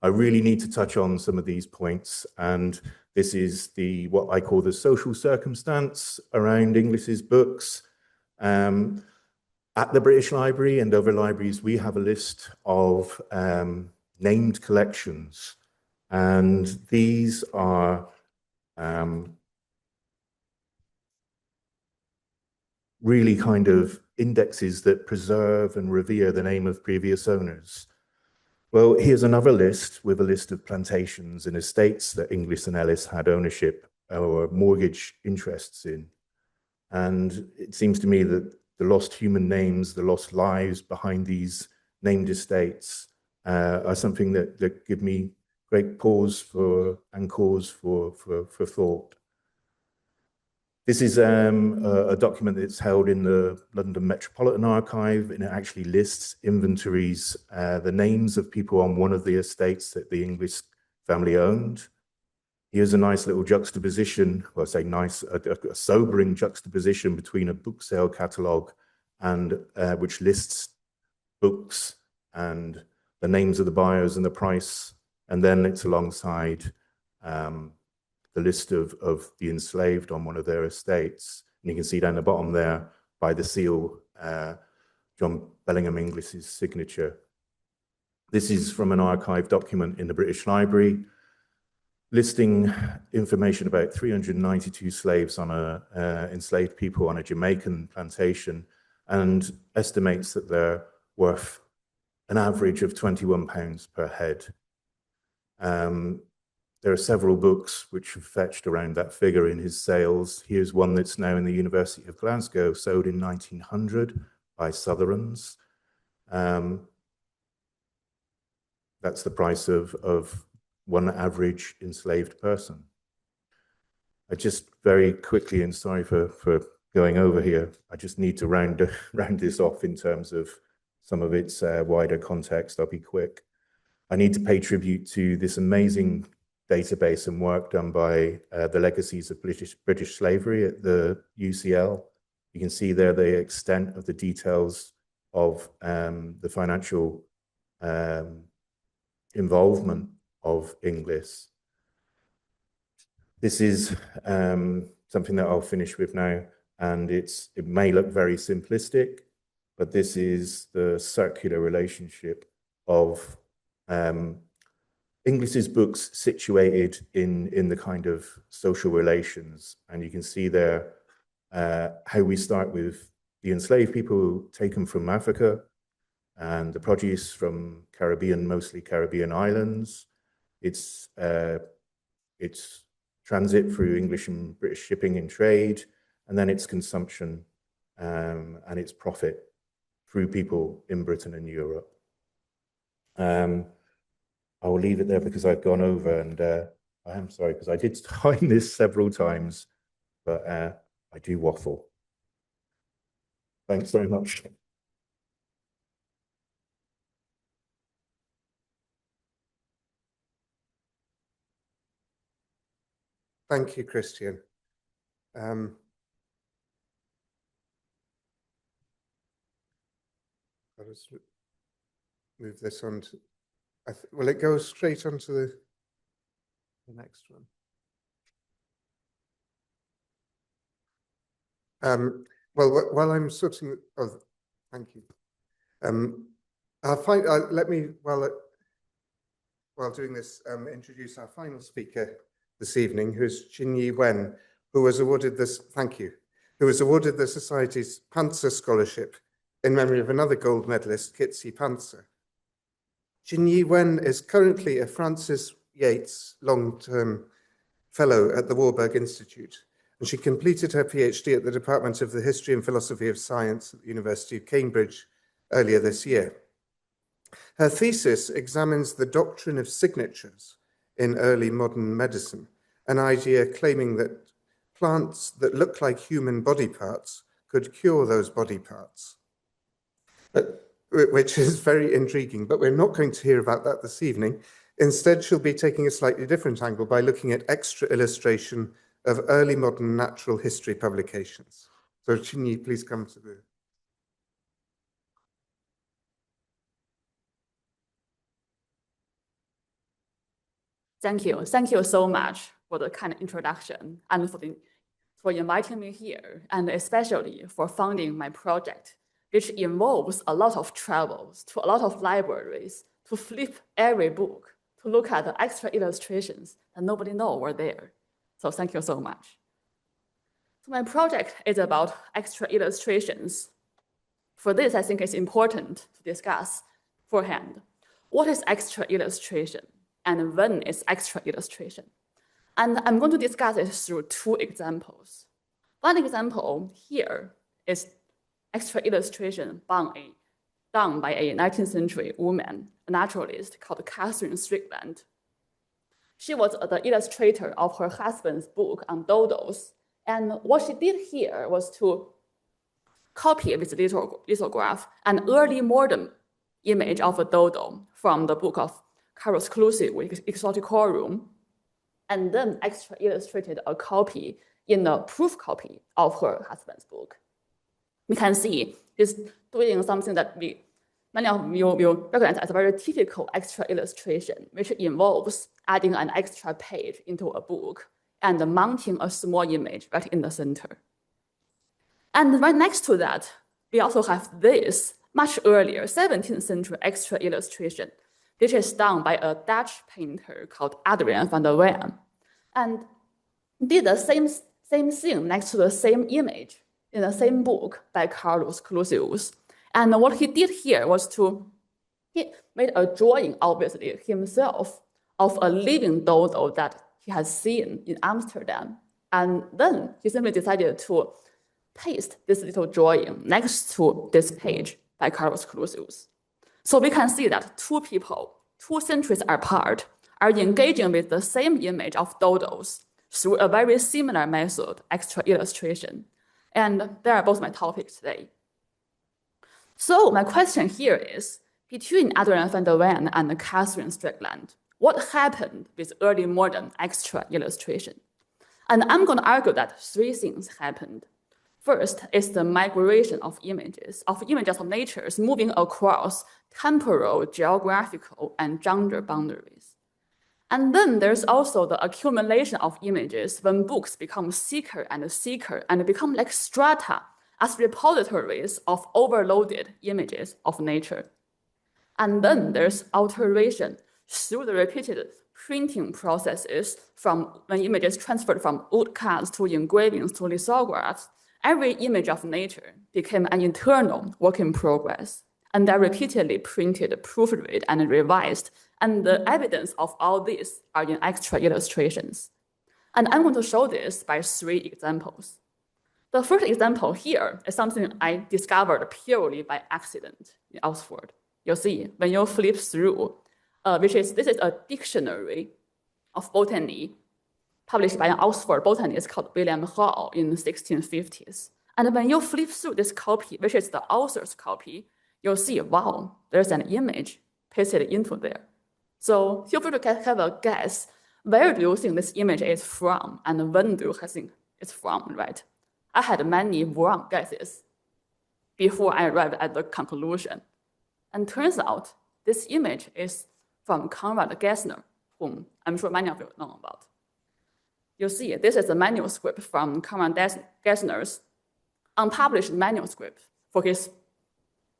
I really need to touch on some of these points, and this is what I call the social circumstance around Inglis's books. At the British Library and other libraries, we have a list of named collections, and these are really kind of indexes that preserve and revere the name of previous owners. Well, here's another list with a list of plantations and estates that Inglis and Ellis had ownership or mortgage interests in. And it seems to me that the lost human names, the lost lives behind these named estates are something that give me great pause for and cause for thought. This is a document that's held in the London Metropolitan Archive, and it actually lists, inventories, the names of people on one of the estates that the Inglis family owned. Here's a nice little juxtaposition, well, I say nice, a sobering juxtaposition between a book sale catalogue and which lists books and the names of the buyers and the price, and then it's alongside the list of the enslaved on one of their estates. And you can see down the bottom there, by the seal, John Bellingham Inglis's signature. This is from an archive document in the British Library, listing information about 392 slaves on enslaved people on a Jamaican plantation, and estimates that there worth an average of £21 per head. There are several books which have fetched around that figure in his sales. Here's one that's now in the University of Glasgow, sold in 1900 by Southerlands. That's the price of one average enslaved person. I just very quickly, and sorry for going over here, I just need to round this off in terms of some of its wider context. I'll be quick. I need to pay tribute to this amazing database and work done by the Legacies of British Slavery at the UCL. You can see there the extent of the details of the financial involvement of Inglis. This is something that I'll finish with now, and it may look very simplistic, but this is the circular relationship of Inglis's books situated in the kind of social relations. And you can see there how we start with the enslaved people taken from Africa and the produce from Caribbean, mostly Caribbean islands. It's transit through English and British shipping and trade, and then its consumption and its profit through people in Britain and Europe. I will leave it there because I've gone over, and I am sorry because I did time this several times, but I do waffle. Thanks very much. Thank you, Christian. I'll just move this on to, will it go straight onto the next one? Well, while I'm sorting, oh, thank you. Let me, while doing this, introduce our final speaker this evening, who's Xinyi Wen, who was awarded this, thank you, who was awarded the Society's Panzer Scholarship in memory of another gold medalist, Kitsi Panzer. Xinyi Wen is currently a Francis Yates long-term fellow at the Warburg Institute, and she completed her PhD at the Department of the History and Philosophy of Science at the University of Cambridge earlier this year. Her thesis examines the doctrine of signatures in early modern medicine, an idea claiming that plants that look like human body parts could cure those body parts, which is very intriguing, but we're not going to hear about that this evening. Instead, she'll be taking a slightly different angle by looking at extra illustration of early modern natural history publications. So Xinyi, please come to the... Thank you. Thank you so much for the kind introduction and for inviting me here, and especially for funding my project, which involves a lot of travels to a lot of libraries to flip every book, to look at the extra illustrations that nobody knows were there. So thank you so much. So my project is about extra illustrations. For this, I think it's important to discuss beforehand. What is extra illustration? And when is extra illustration? And I'm going to discuss it through two examples. One example here is extra illustration done by a 19th century woman, a naturalist called Catherine Strickland. She was the illustrator of her husband's book on dodos. And what she did here was to copy this lithograph an early modern image of a dodo from the book of Carol's Clusive Exoticorum, and then extra illustrated a copy in a proof copy of her husband's book. We can see this doing something that many of you will recognize as a very typical extra illustration, which involves adding an extra page into a book and mounting a small image right in the center. And right next to that, we also have this much earlier 17th century extra illustration, which is done by a Dutch painter called Adriaan van der Weyden, and did the same thing next to the same image in the same book by Carolus Clusius. And what he did here was he made a drawing, obviously, himself of a living dodo that he has seen in Amsterdam. And then he simply decided to paste this little drawing next to this page by Carlos Clusius. So we can see that two people, 2 centuries apart, are engaging with the same image of dodos through a very similar method, extra illustration. And they are both my topics today. So my question here is, between Adrian van der Ven and Catherine Strickland, what happened with early modern extra illustration? And I'm going to argue that 3 things happened. First is the migration of images of natures moving across temporal, geographical, and gender boundaries. And then there's also the accumulation of images when books become thicker and become like strata as repositories of overloaded images of nature. And then there's alteration through the repeated printing processes from when images transferred from woodcuts to engravings to lithographs. Every image of nature became an internal work in progress, and they're repeatedly printed, proofread, and revised. And the evidence of all this are in extra illustrations. And I'm going to show this by 3 examples. The first example here is something I discovered purely by accident in Oxford. You'll see when you flip through, this is a dictionary of botany published by an Oxford botanist called William Hall in the 1650s. And when you flip through this copy, which is the author's copy, you'll see, wow, there's an image pasted into there. So feel free to have a guess, where do you think this image is from and when do you think it's from, right? I had many wrong guesses before I arrived at the conclusion. And turns out this image is from Conrad Gessner, whom I'm sure many of you know about. You see, this is a manuscript from Conrad Gessner's unpublished manuscript for his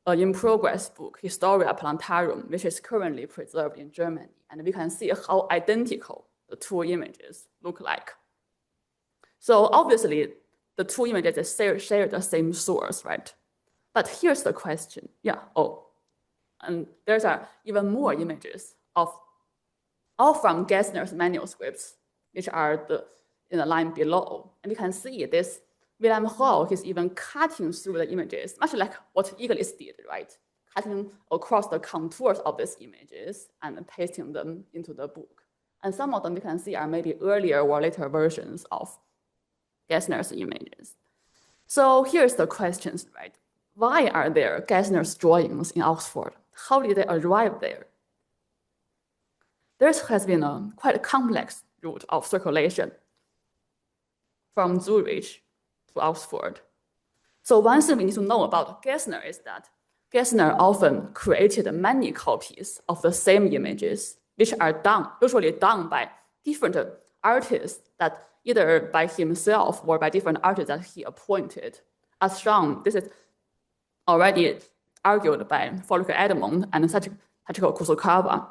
in-progress book, Historia Plantarum, which is currently preserved in Germany. And we can see how identical the 2 images look like. So obviously, the 2 images share the same source, right? But here's the question. And there's even more images all from Gessner's manuscripts, which are in the line below. And you can see this William Hall is even cutting through the images, much like what Inglis did, right? Cutting across the contours of these images and pasting them into the book. And some of them you can see are maybe earlier or later versions of Gessner's images. So here's the questions, right? Why are there Gessner's drawings in Oxford? How did they arrive there? There has been quite a complex route of circulation from Zurich to Oxford. So one thing we need to know about Gessner is that Gessner often created many copies of the same images, which are usually done by different artists that either by himself or by different artists that he appointed. As shown, this is already argued by Folke Edmond and Sachiko Kusukawa.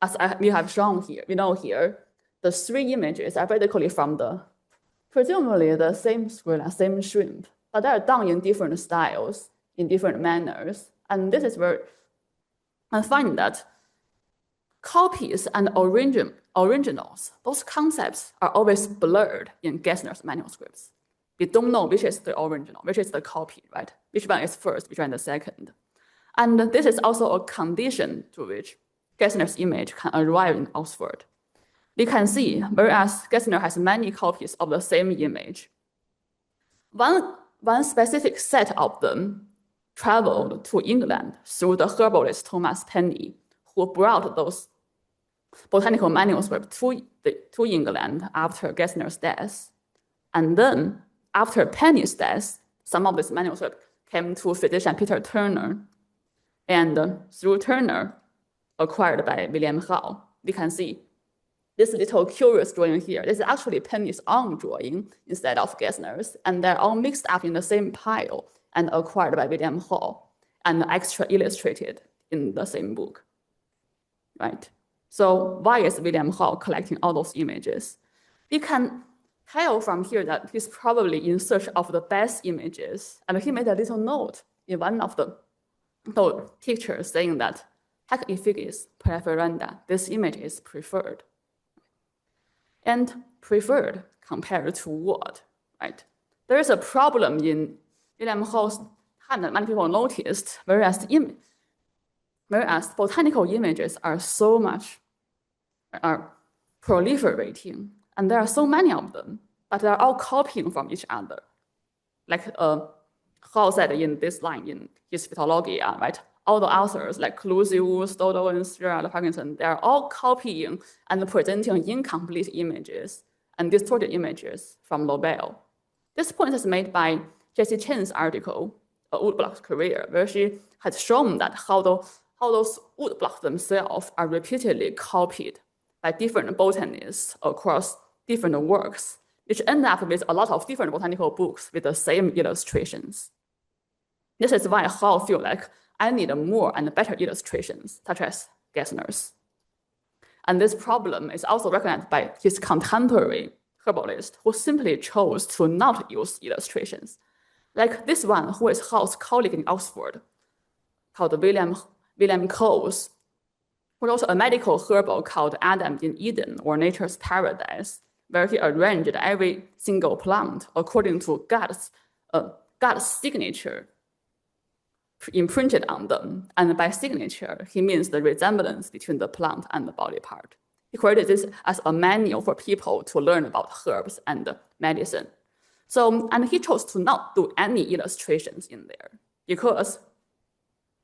As we have shown here, we know here, the 3 images are basically from presumably the same squilla, same shrimp, but they're done in different styles, in different manners. And this is where I find that copies and originals, those concepts are always blurred in Gessner's manuscripts. We don't know which is the original, which is the copy, right? Which one is first, which one is second. And this is also a condition to which Gessner's image can arrive in Oxford. We can see, whereas Gessner has many copies of the same image, one specific set of them traveled to England through the herbalist Thomas Penny, who brought those botanical manuscripts to England after Gessner's death. And then, after Penny's death, some of this manuscript came to physician Peter Turner, and through Turner, acquired by William Hall. We can see this little curious drawing here. This is actually Penny's own drawing instead of Gessner's, and they're all mixed up in the same pile and acquired by William Hall and extra illustrated in the same book, right? So why is William Hall collecting all those images? We can tell from here that he's probably in search of the best images, and he made a little note in one of the teachers saying that haec effigies preferenda, this image is preferred. And preferred compared to what, right? There is a problem in William Hall's hand that many people noticed, whereas botanical images are proliferating, and there are so many of them, but they're all copying from each other. Like Hall said in this line in his Phytologia, right? All the authors like Clusius, Dodo, and Sierra Parkinson, they're all copying and presenting incomplete images and distorted images from Lobel. This point is made by Jessie Chen's article, A Woodblock's Career, where she had shown that how those woodblocks themselves are repeatedly copied by different botanists across different works, which end up with a lot of different botanical books with the same illustrations. This is why Hall feel like I need more and better illustrations, such as Gessner's. And this problem is also recognized by his contemporary herbalist, who simply chose to not use illustrations. Like this one, who is Hall's colleague in Oxford, called William Coles, who wrote a medical herbal called Adam in Eden, or Nature's Paradise, where he arranged every single plant according to God's signature imprinted on them. And by signature, he means the resemblance between the plant and the body part. He created this as a manual for people to learn about herbs and medicine. So, and he chose to not do any illustrations in there because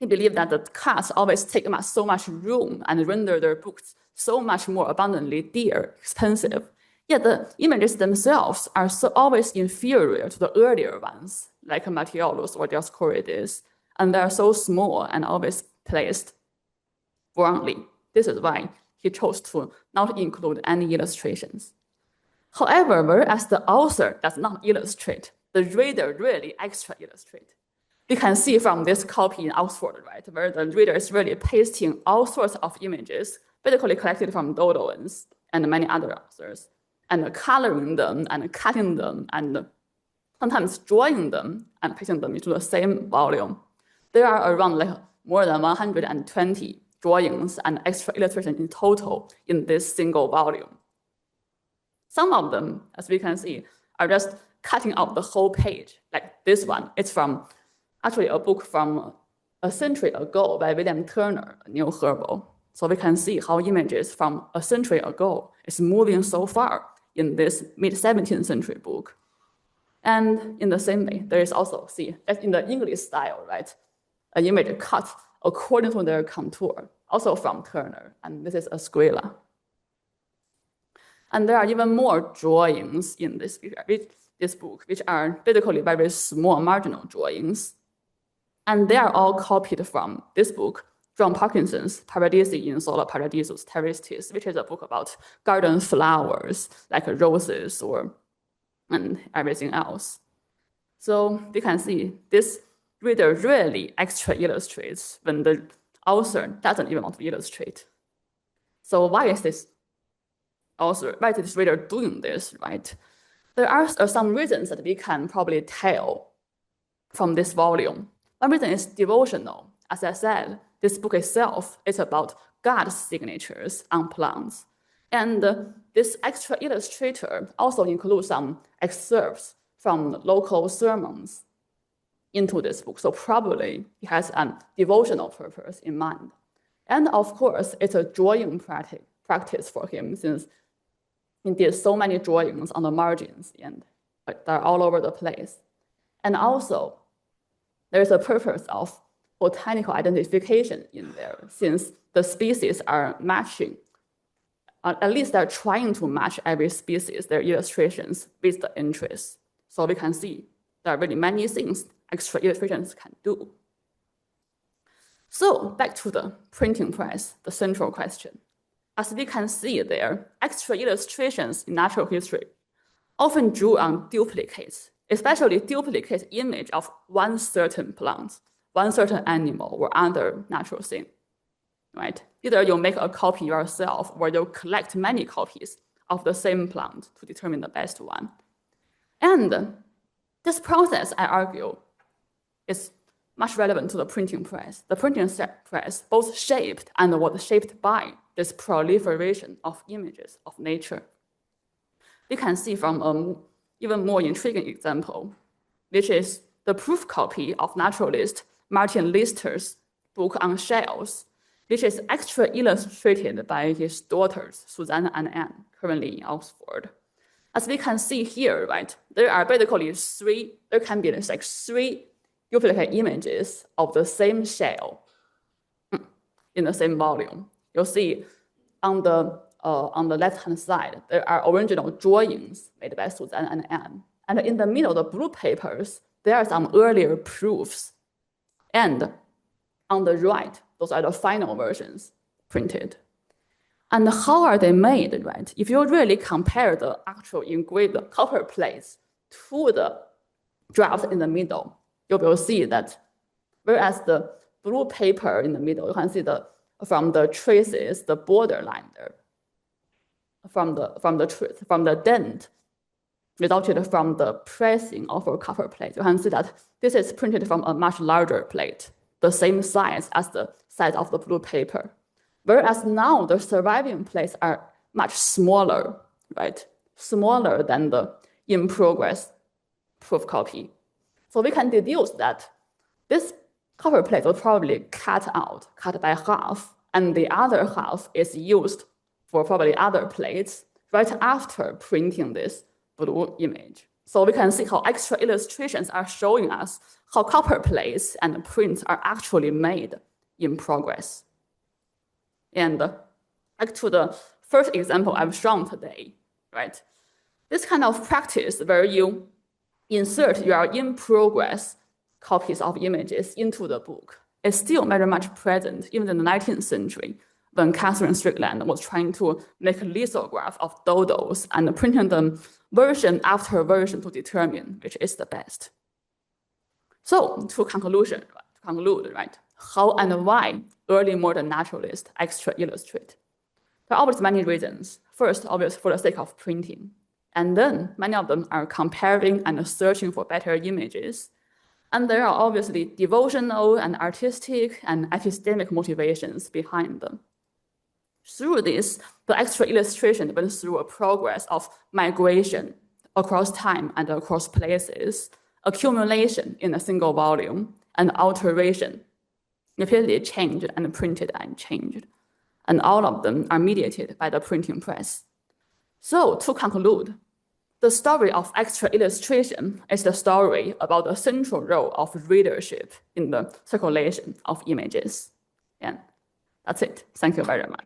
he believed that the cuts always take so much room and render their books so much more abundantly dear, expensive. Yet the images themselves are always inferior to the earlier ones, like Martiolus or Dioscorides, and they are so small and always placed wrongly. This is why he chose to not include any illustrations. However, whereas the author does not illustrate, the reader really extra illustrate. You can see from this copy in Oxford, right, where the reader is really pasting all sorts of images, basically collected from Dodoens and many other authors, and coloring them and cutting them and sometimes drawing them and pasting them into the same volume. There are around more than 120 drawings and extra illustrations in total in this single volume. Some of them, as we can see, are just cutting out the whole page, like this one. It's from actually a book from a century ago by William Turner, a new herbal. So we can see how images from a century ago is moving so far in this mid-17th century book. And in the same way, there is also, see, in the English style, right? An image cut according to their contour, also from Turner, and this is a squilla. And there are even more drawings in this book, which are basically very small marginal drawings. And they are all copied from this book, John Parkinson's Paradisi in Sola Paradisus Terrestris, which is a book about garden flowers, like roses and everything else. So we can see this reader really extra illustrates when the author doesn't even want to illustrate. So why is this reader doing this, right? There are some reasons that we can probably tell from this volume. One reason is devotional. As I said, this book itself is about God's signatures on plants. And this extra illustrator also includes some excerpts from local sermons into this book. So probably he has a devotional purpose in mind. And of course, it's a drawing practice for him, since he did so many drawings on the margins and they're all over the place. And also, there's a purpose of botanical identification in there, since the species are matching. At least they're trying to match every species, their illustrations, with the interest. So we can see there are really many things extra illustrations can do. So back to the printing press, the central question. As we can see there, extra illustrations in natural history often drew on duplicates, especially duplicate image of one certain plant, one certain animal, or other natural thing, right? Either you make a copy yourself, or you collect many copies of the same plant to determine the best one. And this process, I argue, is much relevant to the printing press. The printing press both shaped and was shaped by this proliferation of images of nature. We can see from an even more intriguing example, which is the proof copy of naturalist Martin Lister's book on shells, which is extra illustrated by his daughters, Suzanne and Anne, currently in Oxford. As we can see here, right, there are basically there can be like three duplicate images of the same shell in the same volume. You'll see on the left-hand side, there are original drawings made by Suzanne and Anne. And in the middle, the blue papers, there are some earlier proofs. And on the right, those are the final versions printed. And how are they made, right? If you really compare the actual engraved copper plates to the drafts in the middle, you will see that whereas the blue paper in the middle, you can see from the traces, the borderline there, from the dent resulted from the pressing of a copper plate. You can see that this is printed from a much larger plate, the same size as the size of the blue paper. Whereas now the surviving plates are much smaller, right? Smaller than the in-progress proof copy. So we can deduce that this copper plate was probably cut by half, and the other half is used for probably other plates right after printing this blue image. So we can see how extra illustrations are showing us how copper plates and prints are actually made in progress. And back to the first example I've shown today, right? This kind of practice where you insert your in-progress copies of images into the book is still very much present even in the 19th century when Catherine Strickland was trying to make a lithograph of doodles and printing them version after version to determine which is the best. So to conclude, right? How and why early modern naturalists extra illustrate? There are obviously many reasons. First, obviously for the sake of printing. And then many of them are comparing and searching for better images. And there are obviously devotional and artistic and epistemic motivations behind them. Through this, the extra illustration went through a progress of migration across time and across places, accumulation in a single volume, and alteration, repeatedly changed and printed and changed. And all of them are mediated by the printing press. So to conclude, the story of extra illustration is the story about the central role of readership in the circulation of images. And that's it. Thank you very much.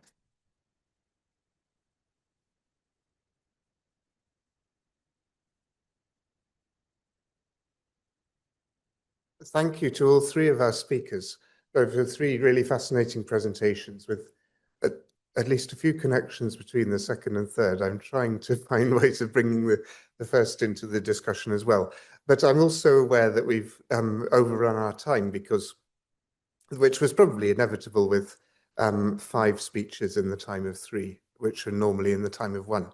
Thank you to all three of our speakers for three really fascinating presentations with at least a few connections between the second and third. I'm trying to find ways of bringing the first into the discussion as well. But I'm also aware that we've overrun our time which was probably inevitable with 5 speeches in the time of 3, which are normally in the time of 1.